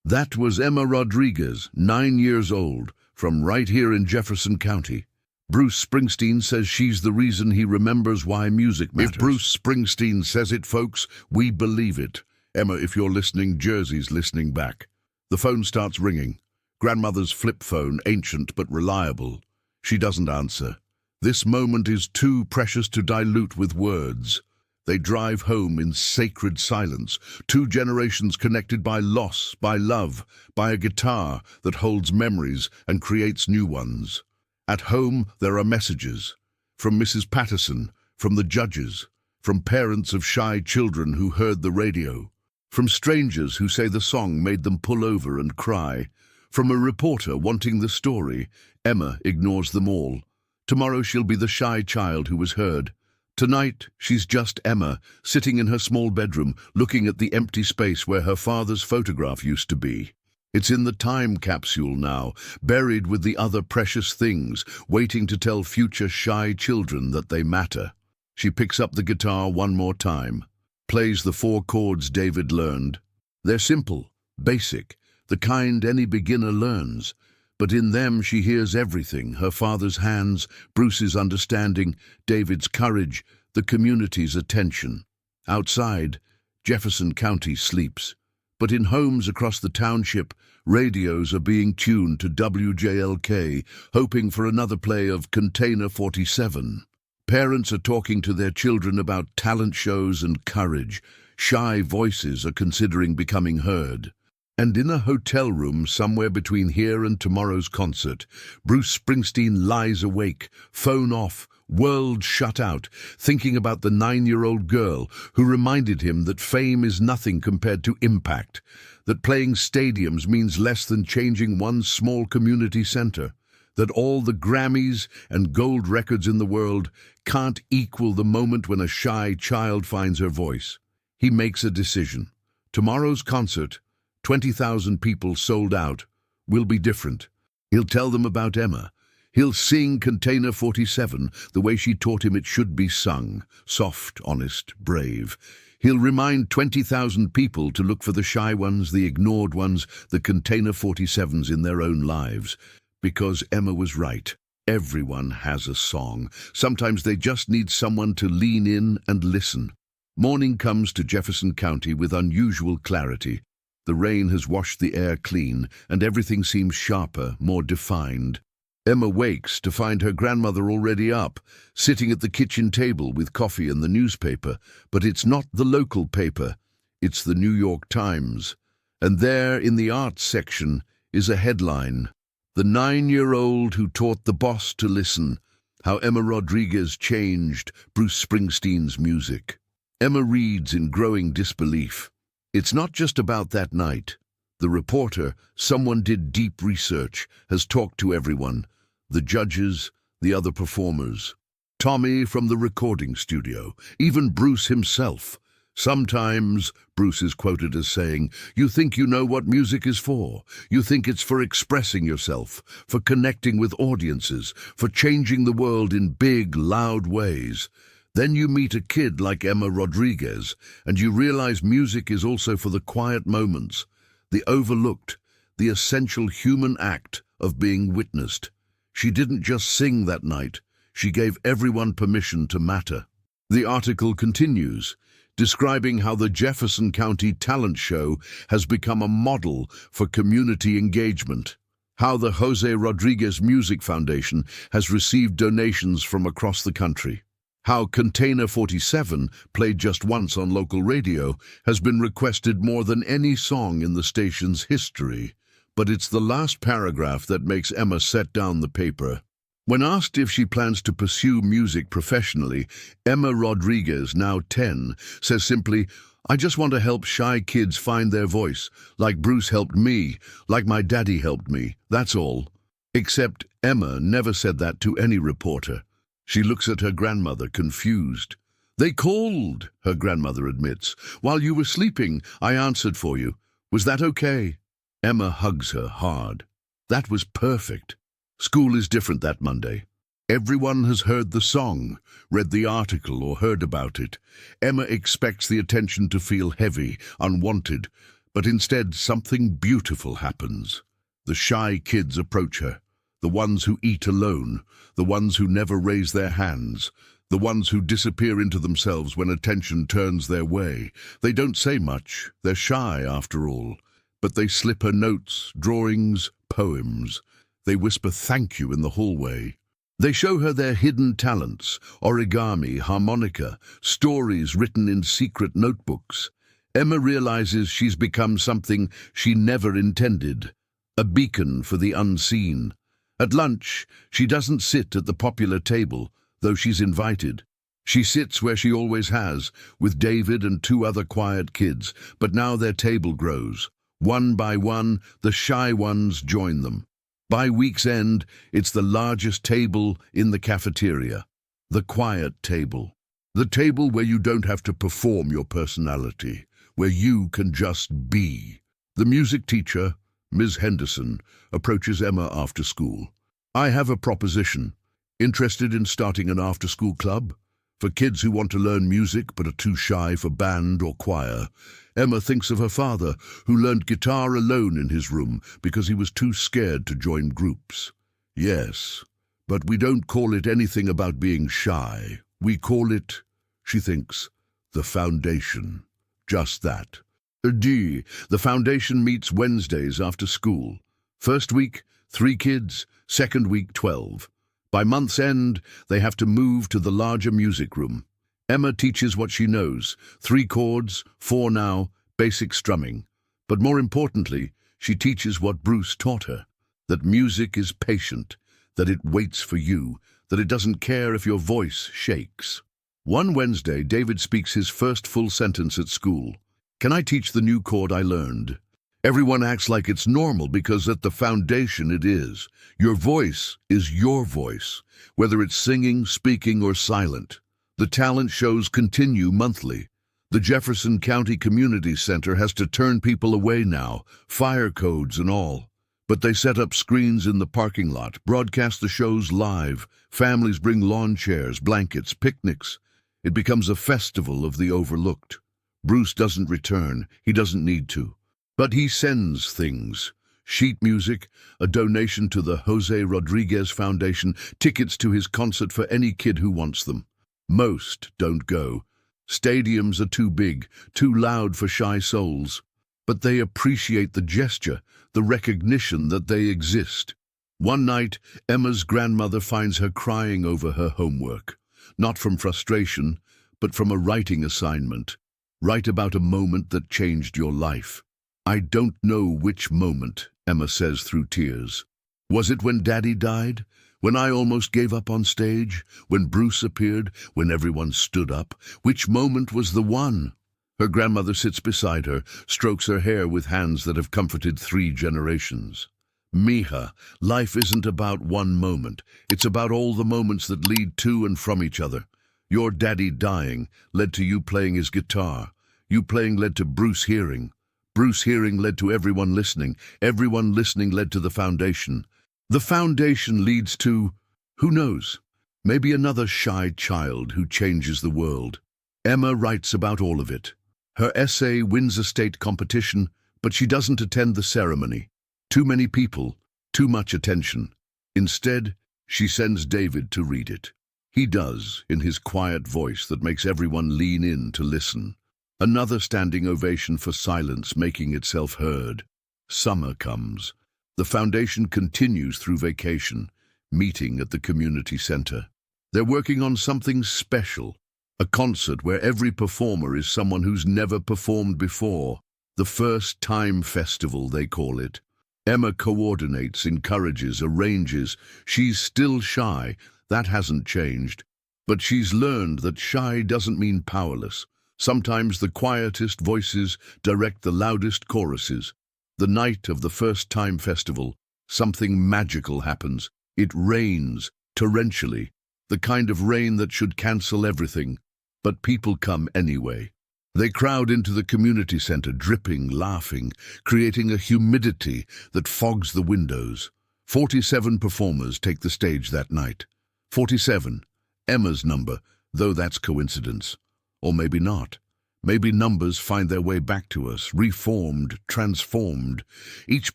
That was Emma Rodriguez, 9 years old, from right here in Jefferson County. Bruce Springsteen says she's the reason he remembers why music matters. If Bruce Springsteen says it, folks, we believe it. Emma, if you're listening, Jersey's listening back. The phone starts ringing. Grandmother's flip phone, ancient but reliable. She doesn't answer. This moment is too precious to dilute with words. They drive home in sacred silence, 2 generations connected by loss, by love, by a guitar that holds memories and creates new ones. At home, there are messages. From Mrs. Patterson, from the judges, from parents of shy children who heard the radio, from strangers who say the song made them pull over and cry, from a reporter wanting the story. Emma ignores them all. Tomorrow she'll be the shy child who was heard. Tonight, she's just Emma, sitting in her small bedroom, looking at the empty space where her father's photograph used to be. It's in the time capsule now, buried with the other precious things, waiting to tell future shy children that they matter. She picks up the guitar one more time, plays the 4 chords David learned. They're simple, basic, the kind any beginner learns. But in them she hears everything, her father's hands, Bruce's understanding, David's courage, the community's attention. Outside, Jefferson County sleeps. But in homes across the township, radios are being tuned to WJLK, hoping for another play of Container 47. Parents are talking to their children about talent shows and courage. Shy voices are considering becoming heard. And in a hotel room somewhere between here and tomorrow's concert, Bruce Springsteen lies awake, phone off, world shut out, thinking about the 9-year-old girl who reminded him that fame is nothing compared to impact, that playing stadiums means less than changing one small community center, that all the Grammys and gold records in the world can't equal the moment when a shy child finds her voice. He makes a decision. Tomorrow's concert, 20,000 people sold out, will be different. He'll tell them about Emma. He'll sing Container 47 the way she taught him it should be sung, soft, honest, brave. He'll remind 20,000 people to look for the shy ones, the ignored ones, the Container 47s in their own lives. Because Emma was right. Everyone has a song. Sometimes they just need someone to lean in and listen. Morning comes to Jefferson County with unusual clarity. The rain has washed the air clean, and everything seems sharper, more defined. Emma wakes to find her grandmother already up, sitting at the kitchen table with coffee and the newspaper. But it's not the local paper, it's the New York Times. And there, in the arts section, is a headline. The 9-year-old who taught the boss to listen. How Emma Rodriguez changed Bruce Springsteen's music. Emma reads in growing disbelief. It's not just about that night. The reporter, someone did deep research, has talked to everyone. The judges, the other performers. Tommy from the recording studio, even Bruce himself. Sometimes, Bruce is quoted as saying, you think you know what music is for. You think it's for expressing yourself, for connecting with audiences, for changing the world in big, loud ways. Then you meet a kid like Emma Rodriguez, and you realize music is also for the quiet moments, the overlooked, the essential human act of being witnessed. She didn't just sing that night, she gave everyone permission to matter. The article continues, describing how the Jefferson County talent show has become a model for community engagement, how the Jose Rodriguez Music Foundation has received donations from across the country, how Container 47, played just once on local radio, has been requested more than any song in the station's history. But it's the last paragraph that makes Emma set down the paper. When asked if she plans to pursue music professionally, Emma Rodriguez, now 10, says simply, I just want to help shy kids find their voice, like Bruce helped me, like my daddy helped me, that's all. Except Emma never said that to any reporter. She looks at her grandmother, confused. They called, her grandmother admits. While you were sleeping, I answered for you. Was that okay? Emma hugs her hard. That was perfect. School is different that Monday. Everyone has heard the song, read the article or heard about it. Emma expects the attention to feel heavy, unwanted, but instead something beautiful happens. The shy kids approach her, the ones who eat alone, the ones who never raise their hands, the ones who disappear into themselves when attention turns their way. They don't say much, they're shy after all, but they slip her notes, drawings, poems. They whisper thank you in the hallway. They show her their hidden talents, origami, harmonica, stories written in secret notebooks. Emma realizes she's become something she never intended, a beacon for the unseen. At lunch, she doesn't sit at the popular table, though she's invited. She sits where she always has, with David and 2 other quiet kids, but now their table grows. One by one, the shy ones join them. By week's end, it's the largest table in the cafeteria. The quiet table. The table where you don't have to perform your personality, where you can just be. The music teacher, Ms. Henderson, approaches Emma after school. I have a proposition. Interested in starting an after-school club? For kids who want to learn music but are too shy for band or choir. Emma thinks of her father, who learned guitar alone in his room because he was too scared to join groups. Yes, but we don't call it anything about being shy. We call it, she thinks, the foundation. Just that. The foundation meets Wednesdays after school. First week, 3 kids, second week, 12. By month's end, they have to move to the larger music room. Emma teaches what she knows, 3 chords, 4 now, basic strumming. But more importantly, she teaches what Bruce taught her, that music is patient, that it waits for you, that it doesn't care if your voice shakes. One Wednesday, David speaks his first full sentence at school. "Can I teach the new chord I learned?" Everyone acts like it's normal because at the foundation it is. Your voice is your voice, whether it's singing, speaking, or silent. The talent shows continue monthly. The Jefferson County Community Center has to turn people away now, fire codes and all. But they set up screens in the parking lot, broadcast the shows live. Families bring lawn chairs, blankets, picnics. It becomes a festival of the overlooked. Bruce doesn't return. He doesn't need to. But he sends things. Sheet music, a donation to the Jose Rodriguez Foundation, tickets to his concert for any kid who wants them. Most don't go. Stadiums are too big, too loud for shy souls. But they appreciate the gesture, the recognition that they exist. One night, Emma's grandmother finds her crying over her homework. Not from frustration, but from a writing assignment. Write about a moment that changed your life. "I don't know which moment," Emma says through tears. "Was it when Daddy died? When I almost gave up on stage? When Bruce appeared? When everyone stood up? Which moment was the one?" Her grandmother sits beside her, strokes her hair with hands that have comforted 3 generations. "Mija, life isn't about one moment. It's about all the moments that lead to and from each other. Your daddy dying led to you playing his guitar. You playing led to Bruce hearing. Bruce hearing led to everyone listening. Everyone listening led to the foundation. The foundation leads to, who knows, maybe another shy child who changes the world." Emma writes about all of it. Her essay wins a state competition, but she doesn't attend the ceremony. Too many people, too much attention. Instead, she sends David to read it. He does, in his quiet voice that makes everyone lean in to listen. Another standing ovation for silence making itself heard. Summer comes. The foundation continues through vacation, meeting at the community center. They're working on something special, a concert where every performer is someone who's never performed before. The First Time Festival, they call it. Emma coordinates, encourages, arranges. She's still shy. That hasn't changed. But she's learned that shy doesn't mean powerless. Sometimes the quietest voices direct the loudest choruses. The night of the First Time Festival, something magical happens. It rains, torrentially, the kind of rain that should cancel everything. But people come anyway. They crowd into the community center, dripping, laughing, creating a humidity that fogs the windows. 47 performers take the stage that night. 47, Emma's number, though that's coincidence. Or maybe not. Maybe numbers find their way back to us, reformed, transformed. Each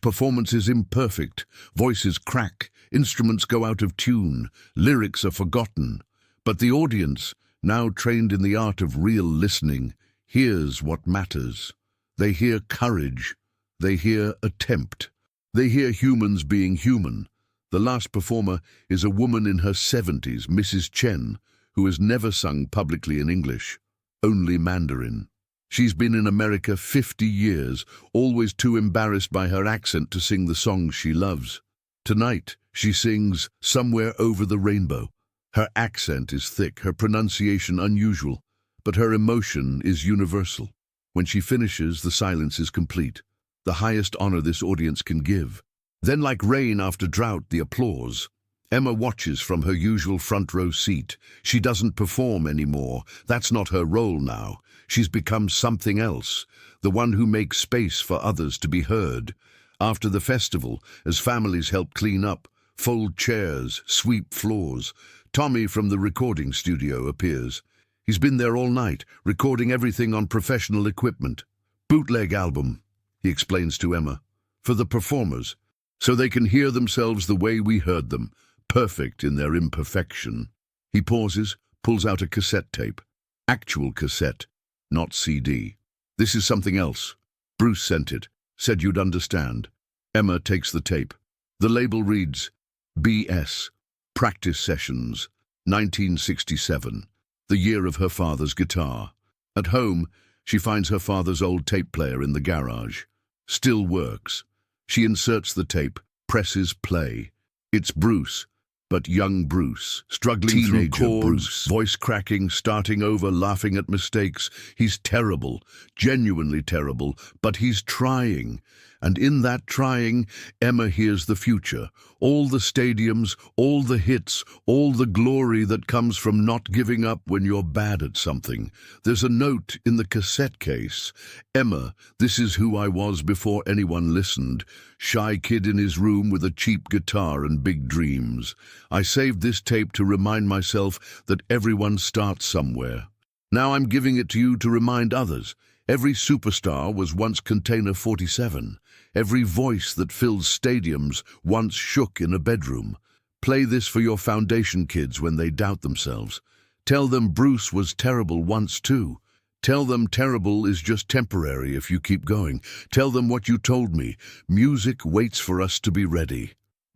performance is imperfect. Voices crack, instruments go out of tune, lyrics are forgotten. But the audience, now trained in the art of real listening, hears what matters. They hear courage. They hear attempt. They hear humans being human. The last performer is a woman in her 70s, Mrs. Chen, who has never sung publicly in English. Only Mandarin. She's been in America 50 years, always too embarrassed by her accent to sing the songs she loves. Tonight, she sings Somewhere Over the Rainbow. Her accent is thick, her pronunciation unusual, but her emotion is universal. When she finishes, the silence is complete, the highest honor this audience can give. Then, like rain after drought, the applause. Emma watches from her usual front row seat. She doesn't perform anymore. That's not her role now. She's become something else, the one who makes space for others to be heard. After the festival, as families help clean up, fold chairs, sweep floors, Tommy from the recording studio appears. He's been there all night, recording everything on professional equipment. Bootleg album, he explains to Emma, for the performers, so they can hear themselves the way we heard them. Perfect in their imperfection. He pauses, pulls out a cassette tape. Actual cassette, not CD. This is something else. Bruce sent it, said you'd understand. Emma takes the tape. The label reads, BS, Practice Sessions, 1967, the year of her father's guitar. At home, she finds her father's old tape player in the garage. Still works. She inserts the tape, presses play. It's Bruce, but young Bruce, struggling through chords, Bruce, voice cracking, starting over, laughing at mistakes. He's terrible, genuinely terrible, but he's trying. And in that trying, Emma hears the future, all the stadiums, all the hits, all the glory that comes from not giving up when you're bad at something. There's a note in the cassette case. Emma, this is who I was before anyone listened. Shy kid in his room with a cheap guitar and big dreams. I saved this tape to remind myself that everyone starts somewhere. Now I'm giving it to you to remind others. Every superstar was once Container 47. Every voice that fills stadiums once shook in a bedroom. Play this for your foundation kids when they doubt themselves. Tell them Bruce was terrible once too. Tell them terrible is just temporary if you keep going. Tell them what you told me. Music waits for us to be ready.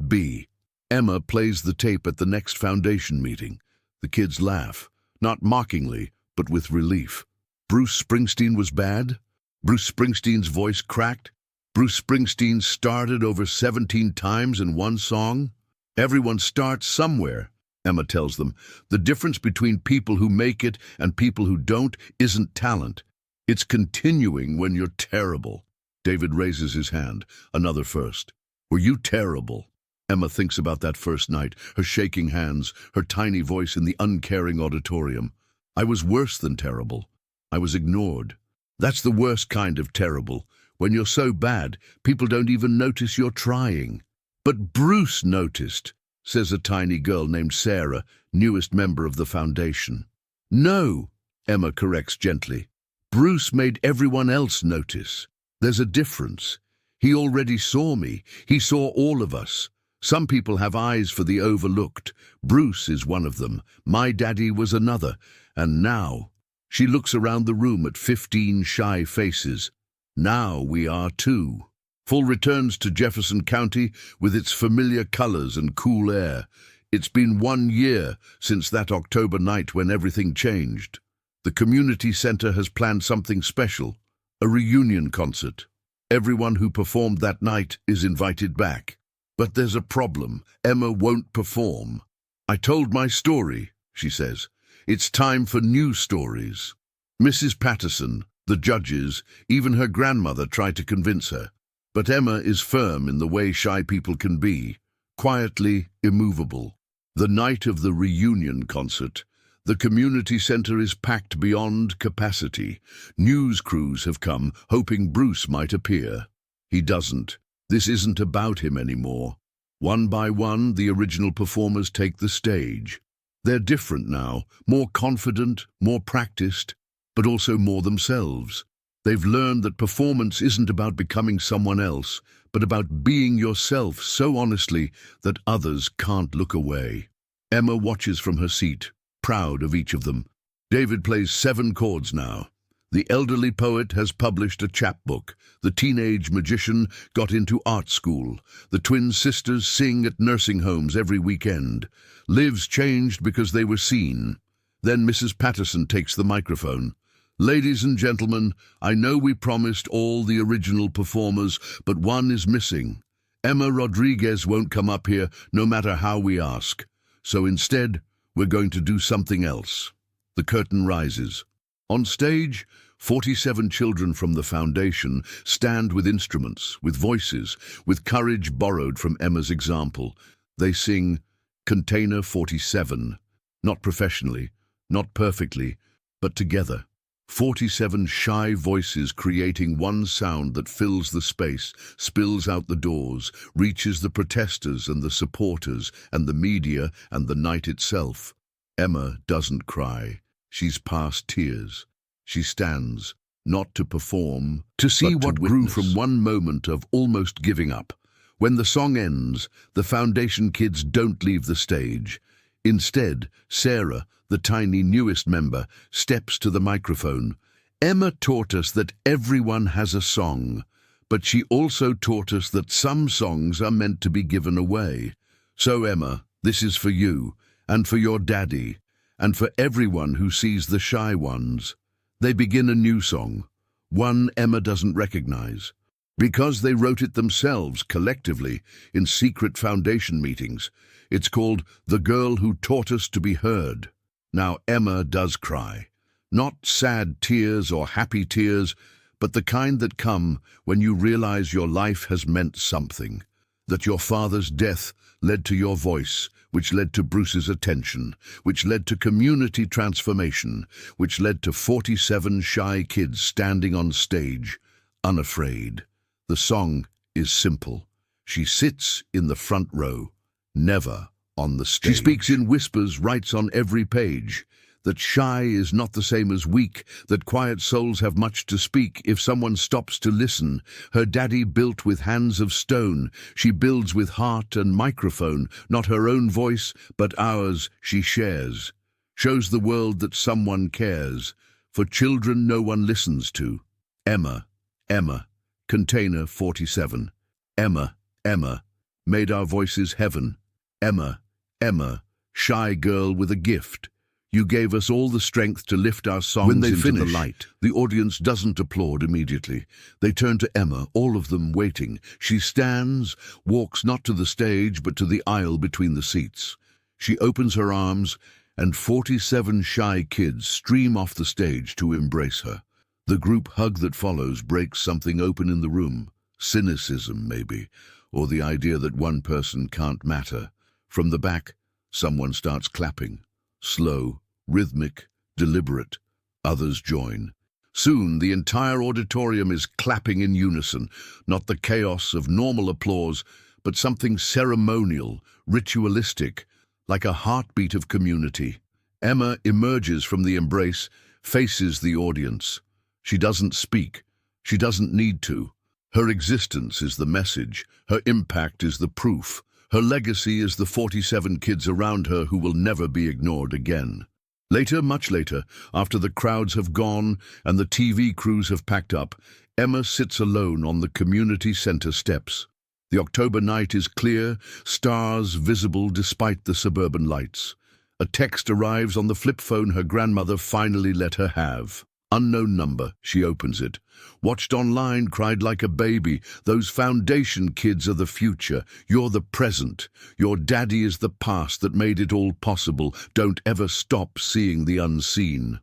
B. Emma plays the tape at the next foundation meeting. The kids laugh, not mockingly, but with relief. Bruce Springsteen was bad? Bruce Springsteen's voice cracked? Bruce Springsteen started over 17 times in one song? Everyone starts somewhere, Emma tells them. The difference between people who make it and people who don't isn't talent. It's continuing when you're terrible. David raises his hand. Another first. Were you terrible? Emma thinks about that first night, her shaking hands, her tiny voice in the uncaring auditorium. I was worse than terrible. I was ignored. That's the worst kind of terrible. When you're so bad, people don't even notice you're trying. But Bruce noticed, says a tiny girl named Sarah, newest member of the foundation. No, Emma corrects gently. Bruce made everyone else notice. There's a difference. He already saw me. He saw all of us. Some people have eyes for the overlooked. Bruce is one of them. My daddy was another. And now, she looks around the room at 15 shy faces. Now we are too. Full returns to Jefferson County with its familiar colors and cool air. It's been 1 year since that October night when everything changed. The community center has planned something special, a reunion concert. Everyone who performed that night is invited back. But there's a problem. Emma won't perform. I told my story, she says. It's time for new stories. Mrs. Patterson, the judges, even her grandmother tried to convince her. But Emma is firm in the way shy people can be, quietly immovable. The night of the reunion concert, the community center is packed beyond capacity. News crews have come, hoping Bruce might appear. He doesn't. This isn't about him anymore. One by one, the original performers take the stage. They're different now, more confident, more practiced, but also more themselves. They've learned that performance isn't about becoming someone else, but about being yourself so honestly that others can't look away. Emma watches from her seat, proud of each of them. David plays 7 chords now. The elderly poet has published a chapbook. The teenage magician got into art school. The twin sisters sing at nursing homes every weekend. Lives changed because they were seen. Then Mrs. Patterson takes the microphone. Ladies and gentlemen, I know we promised all the original performers, but one is missing. Emma Rodriguez won't come up here no matter how we ask. So instead, we're going to do something else. The curtain rises. On stage, 47 children from the foundation stand with instruments, with voices, with courage borrowed from Emma's example. They sing Container 47, not professionally, not perfectly, but together. 47 shy voices creating one sound that fills the space, spills out the doors, reaches the protesters and the supporters and the media and the night itself. Emma doesn't cry. She's past tears. She stands, not to perform, to see what grew from one moment of almost giving up. When the song ends, the foundation kids don't leave the stage. Instead, Sarah, the tiny newest member, steps to the microphone. Emma taught us that everyone has a song, but she also taught us that some songs are meant to be given away. So Emma, this is for you, and for your daddy, and for everyone who sees the shy ones. They begin a new song, one Emma doesn't recognize, Because they wrote it themselves, collectively, in secret foundation meetings. It's called The Girl Who Taught Us to Be Heard. Now, Emma does cry. Not sad tears or happy tears, but the kind that come when you realize your life has meant something. That your father's death led to your voice, which led to Bruce's attention, which led to community transformation, which led to 47 shy kids standing on stage, unafraid. The song is simple. She sits in the front row, never on the stage. She speaks in whispers, writes on every page, that shy is not the same as weak, that quiet souls have much to speak if someone stops to listen. Her daddy built with hands of stone. She builds with heart and microphone, not her own voice, but ours she shares. Shows the world that someone cares. For children no one listens to. Emma, Emma, Container 47. Emma, Emma, made our voices heaven. Emma, Emma, shy girl with a gift. You gave us all the strength to lift our songs When they into finish, the light. The audience doesn't applaud immediately. They turn to Emma, all of them waiting. She stands, walks not to the stage, but to the aisle between the seats. She opens her arms, and 47 shy kids stream off the stage to embrace her. The group hug that follows breaks something open in the room. Cynicism, maybe, or the idea that one person can't matter. From the back, someone starts clapping. Slow, rhythmic, deliberate. Others join. Soon, the entire auditorium is clapping in unison, not the chaos of normal applause, but something ceremonial, ritualistic, like a heartbeat of community. Emma emerges from the embrace, faces the audience. She doesn't speak. She doesn't need to. Her existence is the message. Her impact is the proof. Her legacy is the 47 kids around her who will never be ignored again. Later, much later, after the crowds have gone and the TV crews have packed up, Emma sits alone on the community center steps. The October night is clear, stars visible despite the suburban lights. A text arrives on the flip phone her grandmother finally let her have. Unknown number, she opens it. Watched online, cried like a baby. Those foundation kids are the future. You're the present. Your daddy is the past that made it all possible. Don't ever stop seeing the unseen.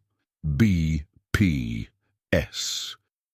B.P.S.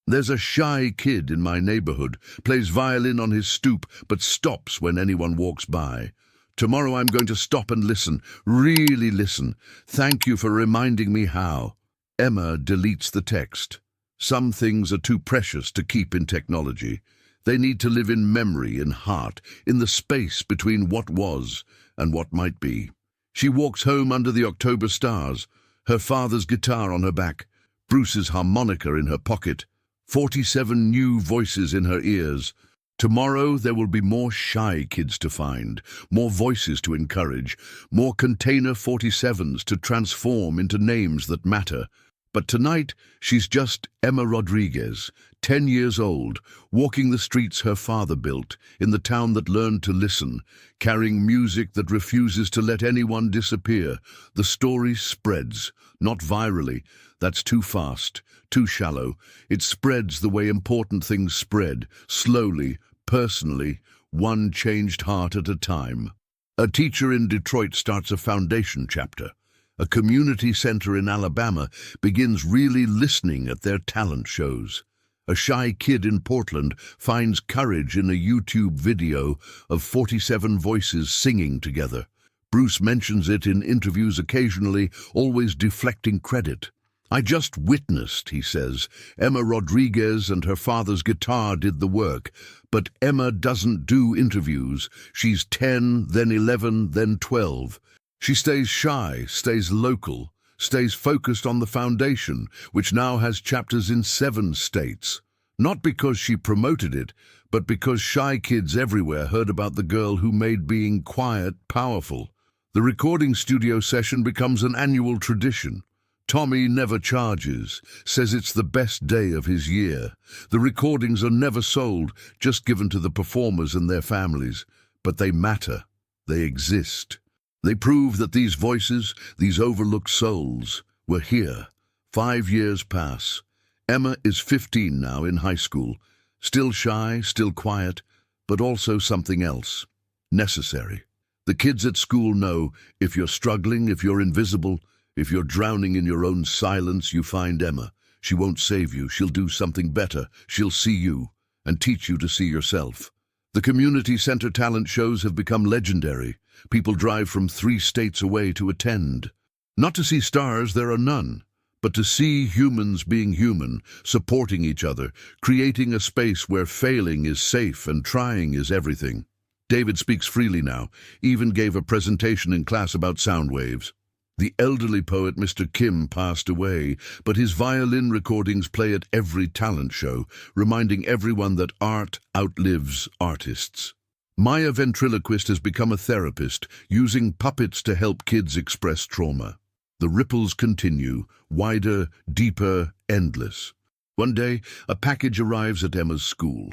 There's a shy kid in my neighborhood, plays violin on his stoop, but stops when anyone walks by. Tomorrow I'm going to stop and listen, really listen. Thank you for reminding me how. Emma deletes the text. Some things are too precious to keep in technology. They need to live in memory, in heart, in the space between what was and what might be. She walks home under the October stars, her father's guitar on her back, Bruce's harmonica in her pocket, 47 new voices in her ears. Tomorrow there will be more shy kids to find, more voices to encourage, more Container 47s to transform into names that matter. But tonight, she's just Emma Rodriguez, 10 years old, walking the streets her father built, in the town that learned to listen, carrying music that refuses to let anyone disappear. The story spreads, not virally. That's too fast, too shallow. It spreads the way important things spread, slowly, personally, one changed heart at a time. A teacher in Detroit starts a foundation chapter. A community center in Alabama begins really listening at their talent shows. A shy kid in Portland finds courage in a YouTube video of 47 voices singing together. Bruce mentions it in interviews occasionally, always deflecting credit. I just witnessed, he says. Emma Rodriguez and her father's guitar did the work. But Emma doesn't do interviews. She's 10, then 11, then 12. She stays shy, stays local, stays focused on the foundation, which now has chapters in 7 states. Not because she promoted it, but because shy kids everywhere heard about the girl who made being quiet powerful. The recording studio session becomes an annual tradition. Tommy never charges, says it's the best day of his year. The recordings are never sold, just given to the performers and their families. But they matter. They exist. They prove that these voices, these overlooked souls, were here. 5 years pass. Emma is 15 now, in high school, Still shy, still quiet, but also something else. Necessary. The kids at school know if you're struggling, if you're invisible, if you're drowning in your own silence, you find Emma. She won't save you. She'll do something better. She'll see you and teach you to see yourself. The community center talent shows have become legendary. People drive from 3 states away to attend. Not to see stars, there are none, but to see humans being human, supporting each other, creating a space where failing is safe and trying is everything. David speaks freely now, even gave a presentation in class about sound waves. The elderly poet Mr. Kim passed away, but his violin recordings play at every talent show, reminding everyone that art outlives artists. Maya ventriloquist has become a therapist, using puppets to help kids express trauma. The ripples continue, wider, deeper, endless. One day, a package arrives at Emma's school.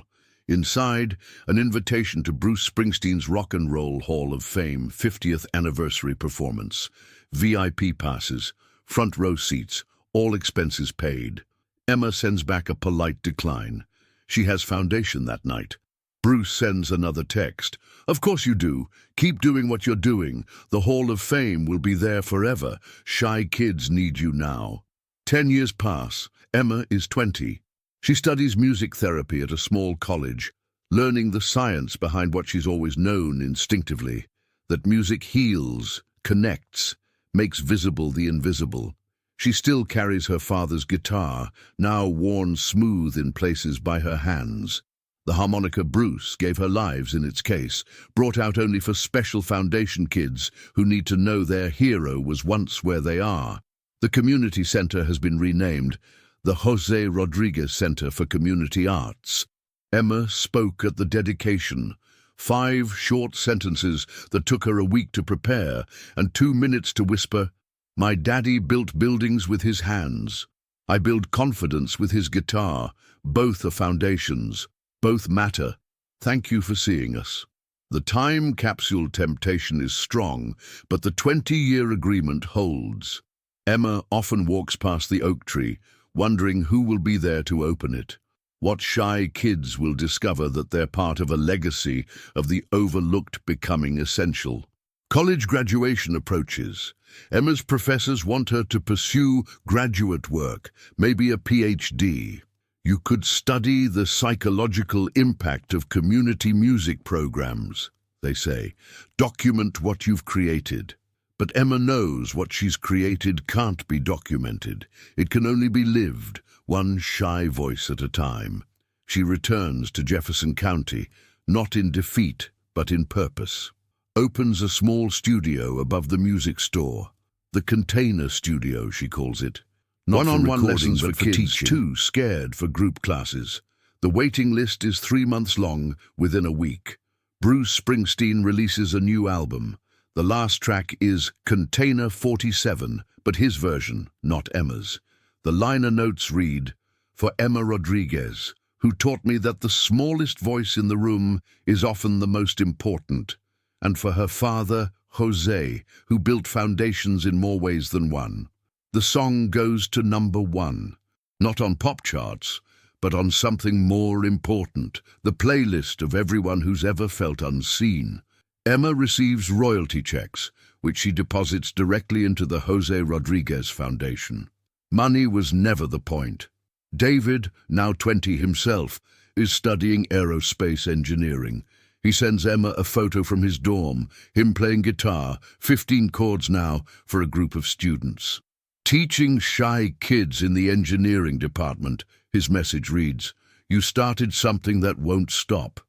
Inside, an invitation to Bruce Springsteen's Rock and Roll Hall of Fame 50th anniversary performance. VIP passes, front row seats, all expenses paid. Emma sends back a polite decline. She has foundation that night. Bruce sends another text. Of course you do. Keep doing what you're doing. The Hall of Fame will be there forever. Shy kids need you now. 10 years pass. Emma is 20. She studies music therapy at a small college, learning the science behind what she's always known instinctively, that music heals, connects, makes visible the invisible. She still carries her father's guitar, now worn smooth in places by her hands. The harmonica Bruce gave her lives in its case, brought out only for special foundation kids who need to know their hero was once where they are. The community center has been renamed the Jose Rodriguez Center for Community Arts. Emma spoke at the dedication. 5 short sentences that took her a week to prepare and 2 minutes to whisper, "My daddy built buildings with his hands. I build confidence with his guitar. Both are foundations. Both matter. Thank you for seeing us." The time capsule temptation is strong, but the 20-year agreement holds. Emma often walks past the oak tree, wondering who will be there to open it. What shy kids will discover that they're part of a legacy of the overlooked becoming essential. College graduation approaches. Emma's professors want her to pursue graduate work, maybe a PhD. You could study the psychological impact of community music programs, they say. Document what you've created. But Emma knows what she's created can't be documented. It can only be lived, one shy voice at a time. She returns to Jefferson County, not in defeat, but in purpose. Opens a small studio above the music store. The container studio, she calls it. Not one-on-one lessons for kids too scared for group classes. The waiting list is 3 months long, within a week. Bruce Springsteen releases a new album. The last track is Container 47, but his version, not Emma's. The liner notes read, "For Emma Rodriguez, who taught me that the smallest voice in the room is often the most important, and for her father, Jose, who built foundations in more ways than one." The song goes to #1, not on pop charts, but on something more important, the playlist of everyone who's ever felt unseen. Emma receives royalty checks, which she deposits directly into the Jose Rodriguez Foundation. Money was never the point. David, now 20 himself, is studying aerospace engineering. He sends Emma a photo from his dorm, him playing guitar, 15 chords now, for a group of students. Teaching shy kids in the engineering department, his message reads, "You started something that won't stop."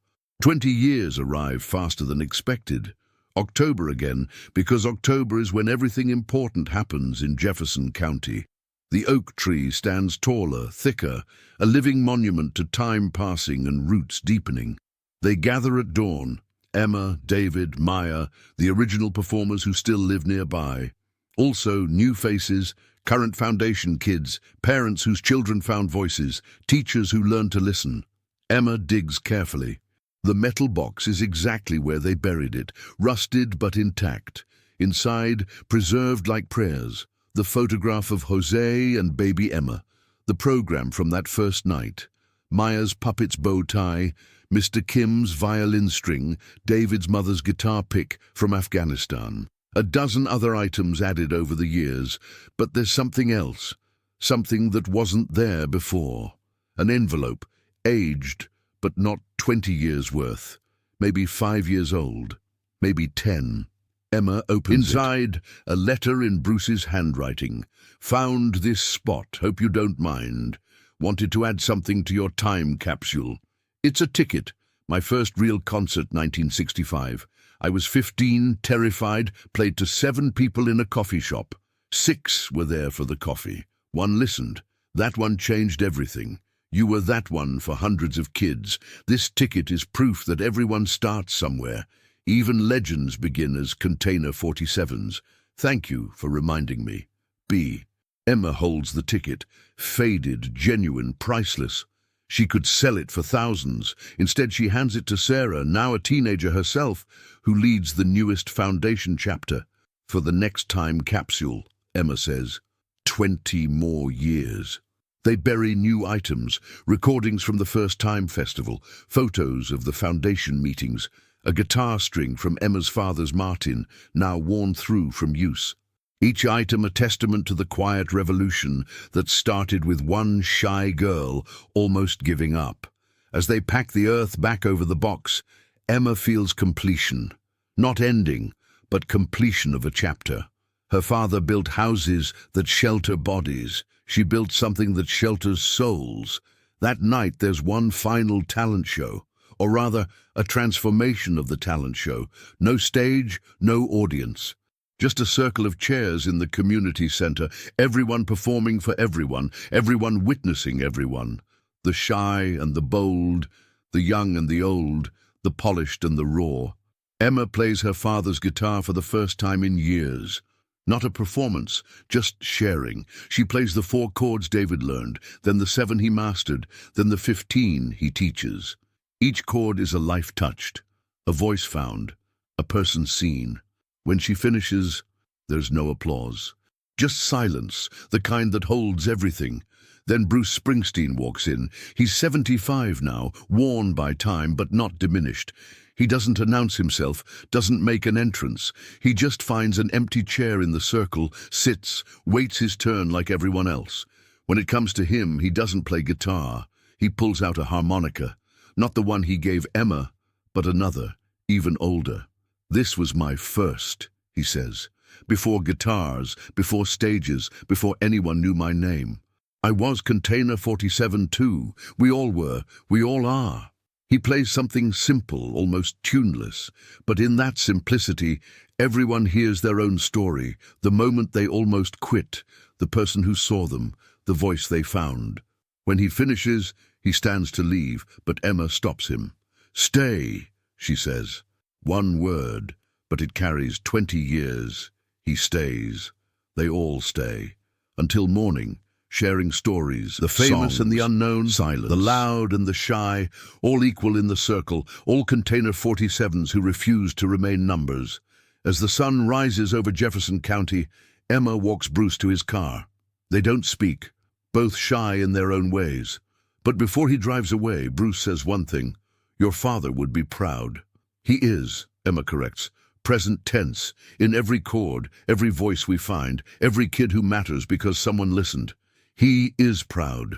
20 years arrive faster than expected. October again, because October is when everything important happens in Jefferson County. The oak tree stands taller, thicker, a living monument to time passing and roots deepening. They gather at dawn, Emma, David, Maya, the original performers who still live nearby. Also, new faces, current foundation kids, parents whose children found voices, teachers who learned to listen. Emma digs carefully. The metal box is exactly where they buried it, rusted but intact. Inside, preserved like prayers, the photograph of Jose and baby Emma, the program from that first night. Maya's puppet's bow tie, Mr. Kim's violin string, David's mother's guitar pick from Afghanistan. A dozen other items added over the years, but there's something else, something that wasn't there before. An envelope, aged, but not 20 years worth, maybe 5 years old, maybe 10. Emma opens inside, a letter in Bruce's handwriting. Found this spot, hope you don't mind. Wanted to add something to your time capsule. It's a ticket, my first real concert, 1965. I was 15, terrified, played to 7 people in a coffee shop. 6 were there for the coffee. 1 listened. That one changed everything. You were that one for hundreds of kids. This ticket is proof that everyone starts somewhere. Even legends begin as Container 47s. Thank you for reminding me. B. Emma holds the ticket. Faded, genuine, priceless. She could sell it for thousands. Instead, she hands it to Sarah, now a teenager herself, who leads the newest foundation chapter. For the next time capsule, Emma says, 20 more years. They bury new items, recordings from the First Time Festival, photos of the foundation meetings, a guitar string from Emma's father's Martin, now worn through from use. Each item a testament to the quiet revolution that started with one shy girl almost giving up. As they pack the earth back over the box, Emma feels completion. Not ending, but completion of a chapter. Her father built houses that shelter bodies. She built something that shelters souls. That night there's one final talent show, or rather, a transformation of the talent show. No stage, no audience. Just a circle of chairs in the community center, everyone performing for everyone witnessing everyone. The shy and the bold, the young and the old, the polished and the raw. Emma plays her father's guitar for the first time in years. Not a performance, just sharing. She plays the 4 chords David learned, then the 7 he mastered, then the 15 he teaches. Each chord is a life touched, a voice found, a person seen. When she finishes, there's no applause. Just silence, the kind that holds everything. Then Bruce Springsteen walks in. He's 75 now, worn by time, but not diminished. He doesn't announce himself, doesn't make an entrance. He just finds an empty chair in the circle, sits, waits his turn like everyone else. When it comes to him, he doesn't play guitar. He pulls out a harmonica. Not the one he gave Emma, but another, even older. This was my first, he says. Before guitars, before stages, before anyone knew my name. I was Container 47 too. We all were. We all are. He plays something simple, almost tuneless. But in that simplicity, everyone hears their own story. The moment they almost quit. The person who saw them. The voice they found. When he finishes, he stands to leave, but Emma stops him. Stay, she says. One word, but it carries 20 years. He stays. They all stay. Until morning, sharing stories, the famous songs, and the unknown, silence, the loud and the shy, all equal in the circle, all Container 47s who refuse to remain numbers. As the sun rises over Jefferson County, Emma walks Bruce to his car. They don't speak, both shy in their own ways. But before he drives away, Bruce says one thing. Your father would be proud. He is, Emma corrects, present tense, in every chord, every voice we find, every kid who matters because someone listened. He is proud.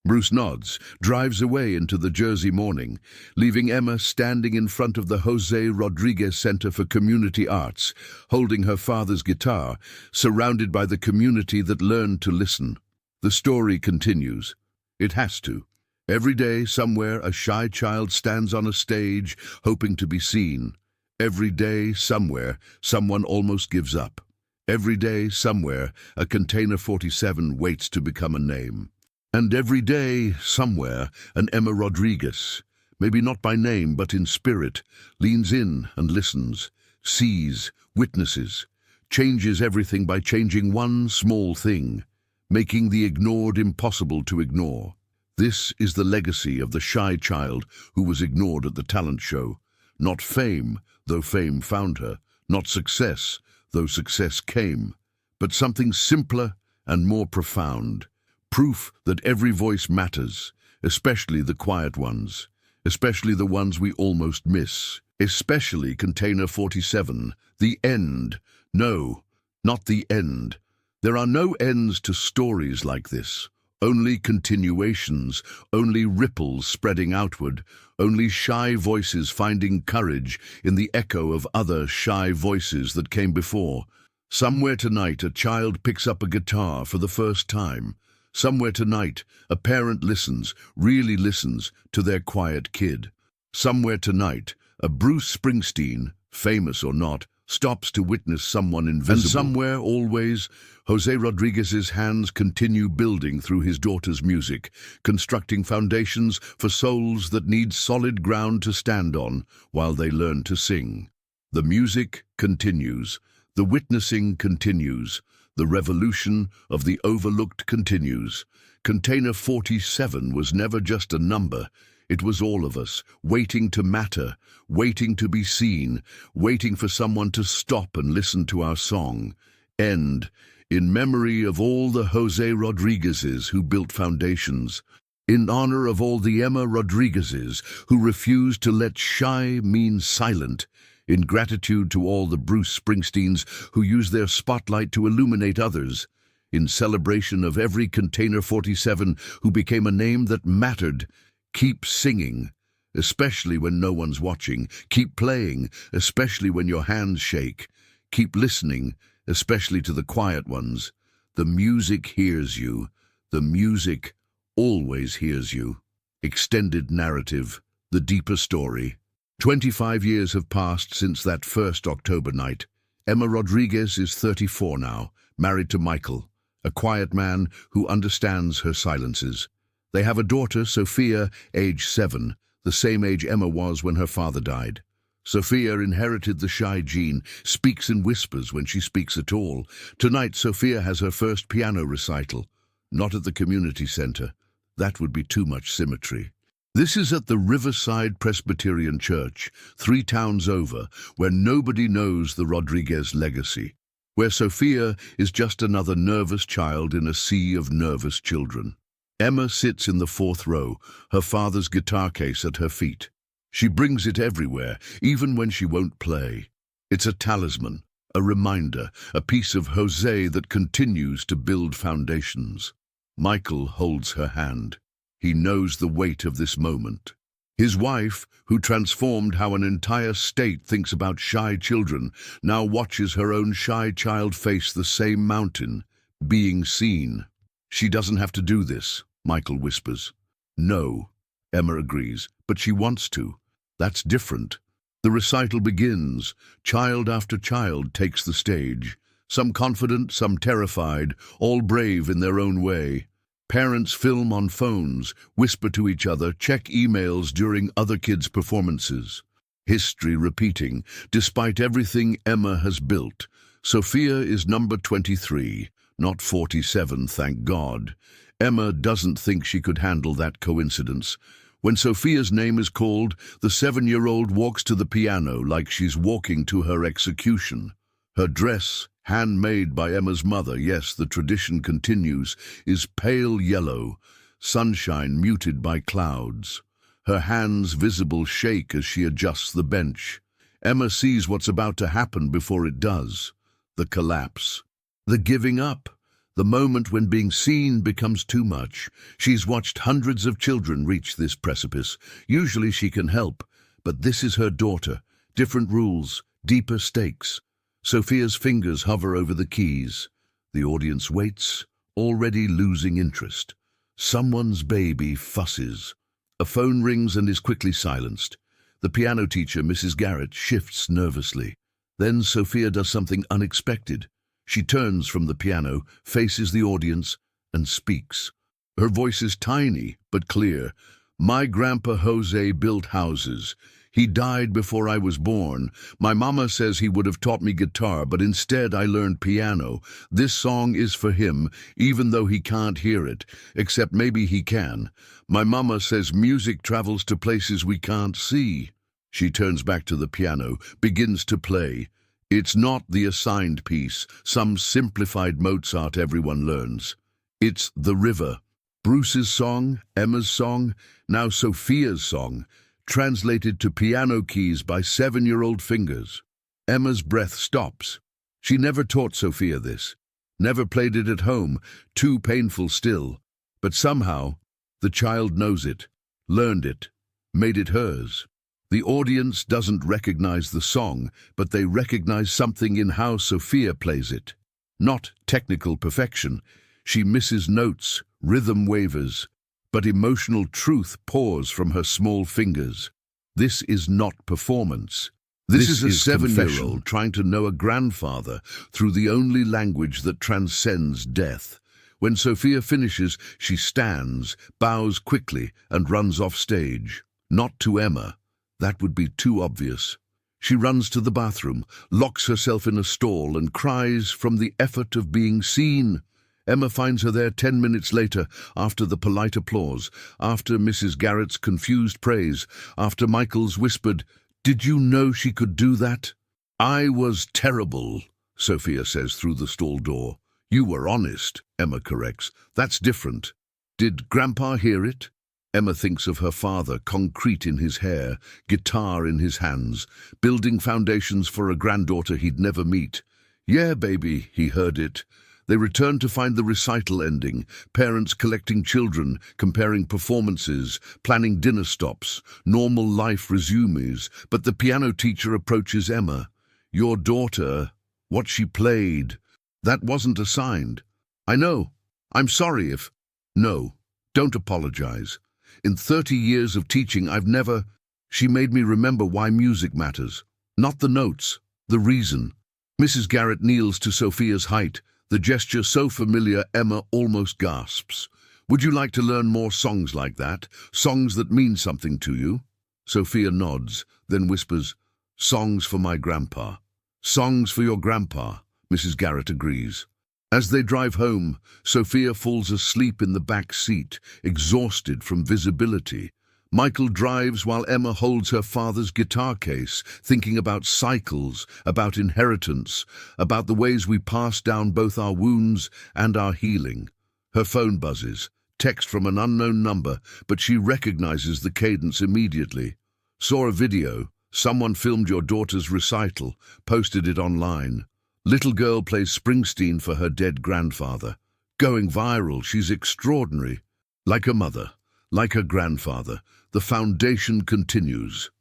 Bruce nods, drives away into the Jersey morning, leaving Emma standing in front of the Jose Rodriguez Center for Community Arts, holding her father's guitar, surrounded by the community that learned to listen. The story continues. It has to. Every day, somewhere, a shy child stands on a stage, hoping to be seen. Every day, somewhere, someone almost gives up. Every day, somewhere, a Container 47 waits to become a name. And every day, somewhere, an Emma Rodriguez, maybe not by name but in spirit, leans in and listens, sees, witnesses, changes everything by changing one small thing, making the ignored impossible to ignore. This is the legacy of the shy child who was ignored at the talent show. Not fame, though fame found her, not success, though success came, but something simpler and more profound. Proof that every voice matters, especially the quiet ones, especially the ones we almost miss, especially Container 47, the end. No, not the end. There are no ends to stories like this. Only continuations, only ripples spreading outward, only shy voices finding courage in the echo of other shy voices that came before. Somewhere tonight, a child picks up a guitar for the first time. Somewhere tonight, a parent listens, really listens, to their quiet kid. Somewhere tonight, a Bruce Springsteen, famous or not, stops to witness someone invisible. And somewhere, always, Jose Rodriguez's hands continue building through his daughter's music, constructing foundations for souls that need solid ground to stand on while they learn to sing. The music continues. The witnessing continues. The revolution of the overlooked continues. Container 47 was never just a number. It was all of us, waiting to matter, waiting to be seen, waiting for someone to stop and listen to our song. End. In memory of all the Jose Rodriguezes who built foundations. In honor of all the Emma Rodriguezes who refused to let shy mean silent. In gratitude to all the Bruce Springsteens who used their spotlight to illuminate others. In celebration of every Container 47 who became a name that mattered. Keep singing, especially when no one's watching. Keep playing, especially when your hands shake. Keep listening, especially to the quiet ones. The music hears you. The music always hears you. Extended narrative, the deeper story. 25 years have passed since that first October night. Emma Rodriguez is 34 now, married to Michael, a quiet man who understands her silences. They have a daughter, Sophia, age 7, the same age Emma was when her father died. Sophia inherited the shy gene, speaks in whispers when she speaks at all. Tonight, Sophia has her first piano recital. Not at the community center. That would be too much symmetry. This is at the Riverside Presbyterian Church, 3 towns over, where nobody knows the Rodriguez legacy, where Sophia is just another nervous child in a sea of nervous children. Emma sits in the 4th row, her father's guitar case at her feet. She brings it everywhere, even when she won't play. It's a talisman, a reminder, a piece of Jose that continues to build foundations. Michael holds her hand. He knows the weight of this moment. His wife, who transformed how an entire state thinks about shy children, now watches her own shy child face the same mountain, being seen. She doesn't have to do this, Michael whispers. No, Emma agrees, but she wants to. That's different. The recital begins. Child after child takes the stage. Some confident, some terrified, all brave in their own way. Parents film on phones, whisper to each other, check emails during other kids' performances. History repeating, despite everything Emma has built. Sophia is number 23, not 47, thank God. Emma doesn't think she could handle that coincidence. When Sophia's name is called, the 7-year-old walks to the piano like she's walking to her execution. Her dress, handmade by Emma's mother, yes, the tradition continues, is pale yellow, sunshine muted by clouds. Her hands, visible, shake as she adjusts the bench. Emma sees what's about to happen before it does. The collapse. The giving up. The moment when being seen becomes too much. She's watched hundreds of children reach this precipice. Usually she can help, but this is her daughter. Different rules, deeper stakes. Sophia's fingers hover over the keys. The audience waits, already losing interest. Someone's baby fusses. A phone rings and is quickly silenced. The piano teacher, Mrs. Garrett, shifts nervously. Then Sophia does something unexpected. She turns from the piano, faces the audience, and speaks. Her voice is tiny but clear. My grandpa Jose built houses. He died before I was born. My mama says he would have taught me guitar, but instead I learned piano. This song is for him, even though he can't hear it, except maybe he can. My mama says music travels to places we can't see. She turns back to the piano, begins to play. It's not the assigned piece, some simplified Mozart everyone learns. It's The River. Bruce's song, Emma's song, now Sophia's song, translated to piano keys by 7-year-old fingers. Emma's breath stops. She never taught Sophia this, never played it at home, too painful still. But somehow, the child knows it, learned it, made it hers. The audience doesn't recognize the song, but they recognize something in how Sophia plays it. Not technical perfection. She misses notes, rhythm wavers, but emotional truth pours from her small fingers. This is not performance. This is a 7-year-old trying to know a grandfather through the only language that transcends death. When Sophia finishes, she stands, bows quickly, and runs off stage. Not to Emma. That would be too obvious. She runs to the bathroom, locks herself in a stall, and cries from the effort of being seen. Emma finds her there 10 minutes later, after the polite applause, after Mrs. Garrett's confused praise, after Michael's whispered, "Did you know she could do that?" "I was terrible," Sophia says through the stall door. "You were honest," Emma corrects. "That's different." "Did Grandpa hear it?" Emma thinks of her father, concrete in his hair, guitar in his hands, building foundations for a granddaughter he'd never meet. "Yeah, baby," he heard it. They return to find the recital ending, parents collecting children, comparing performances, planning dinner stops, normal life resumes, but the piano teacher approaches Emma. "Your daughter, what she played, that wasn't assigned." "I know. I'm sorry if—" "No, don't apologize. In 30 years of teaching, I've never—" "She made me remember why music matters. Not the notes, the reason." Mrs. Garrett kneels to Sophia's height, the gesture so familiar Emma almost gasps. "Would you like to learn more songs like that? Songs that mean something to you?" Sophia nods, then whispers, "Songs for my grandpa." "Songs for your grandpa," Mrs. Garrett agrees. As they drive home, Sophia falls asleep in the back seat, exhausted from visibility. Michael drives while Emma holds her father's guitar case, thinking about cycles, about inheritance, about the ways we pass down both our wounds and our healing. Her phone buzzes, text from an unknown number, but she recognizes the cadence immediately. "Saw a video. Someone filmed your daughter's recital, posted it online. Little girl plays Springsteen for her dead grandfather. Going viral, she's extraordinary. Like her mother, like her grandfather, the foundation continues."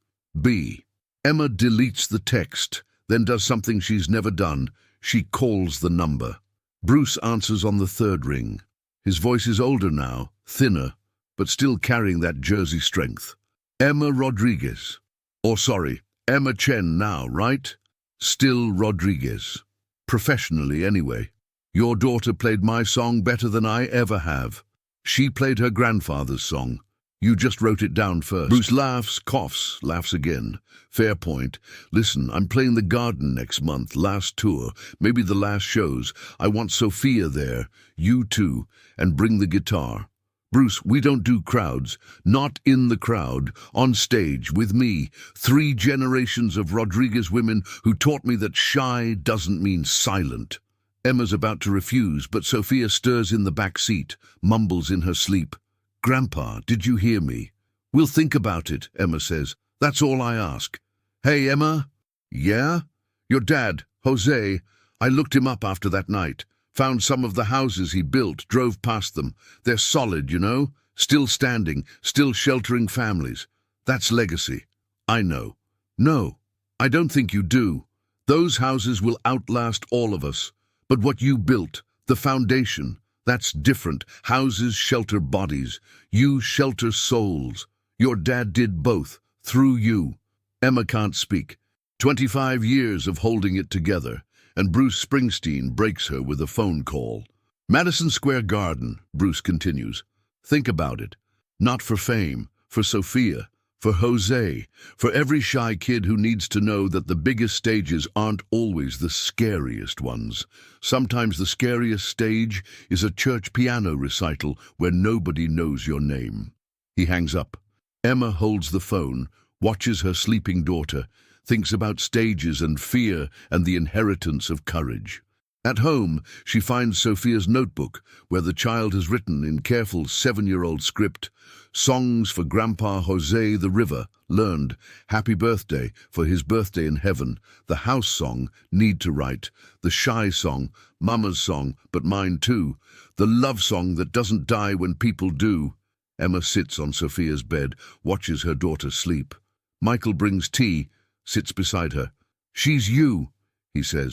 B. Emma deletes the text, then does something she's never done. She calls the number. Bruce answers on the third ring. His voice is older now, thinner, but still carrying that Jersey strength. "Emma Rodriguez. Or sorry, Emma Chen now, right? Still Rodriguez. Professionally anyway. Your daughter played my song better than I ever have. She played her grandfather's song. You just wrote it down first." Bruce laughs, coughs, laughs again. "Fair point. Listen, I'm playing the Garden next month, last tour, maybe the last shows. I want Sophia there, you too, and bring the guitar. Bruce, we don't do crowds. Not in the crowd, on stage, with me. 3 generations of Rodriguez women who taught me that shy doesn't mean silent." Emma's about to refuse, but Sophia stirs in the back seat, mumbles in her sleep. "Grandpa, did you hear me?" "We'll think about it," Emma says. "That's all I ask." "Hey, Emma?" "Yeah?" "Your dad, Jose, I looked him up after that night. Found some of the houses he built, drove past them. They're solid, you know? Still standing, still sheltering families. That's legacy." "I know." "No, I don't think you do. Those houses will outlast all of us. But what you built, the foundation, that's different. Houses shelter bodies. You shelter souls. Your dad did both, through you." Emma can't speak. 25 years of holding it together, and Bruce Springsteen breaks her with a phone call. "Madison Square Garden," Bruce continues. "Think about it. Not for fame, for Sophia, for Jose, for every shy kid who needs to know that the biggest stages aren't always the scariest ones. Sometimes the scariest stage is a church piano recital where nobody knows your name." He hangs up. Emma holds the phone, watches her sleeping daughter, thinks about stages and fear and the inheritance of courage. At home, she finds Sophia's notebook, where the child has written in careful 7-year-old script, songs for Grandpa Jose the River, learned, happy birthday for his birthday in heaven, the house song, need to write, the shy song, mama's song, but mine too, the love song that doesn't die when people do. Emma sits on Sophia's bed, watches her daughter sleep. Michael brings tea, sits beside her. She's you, he says.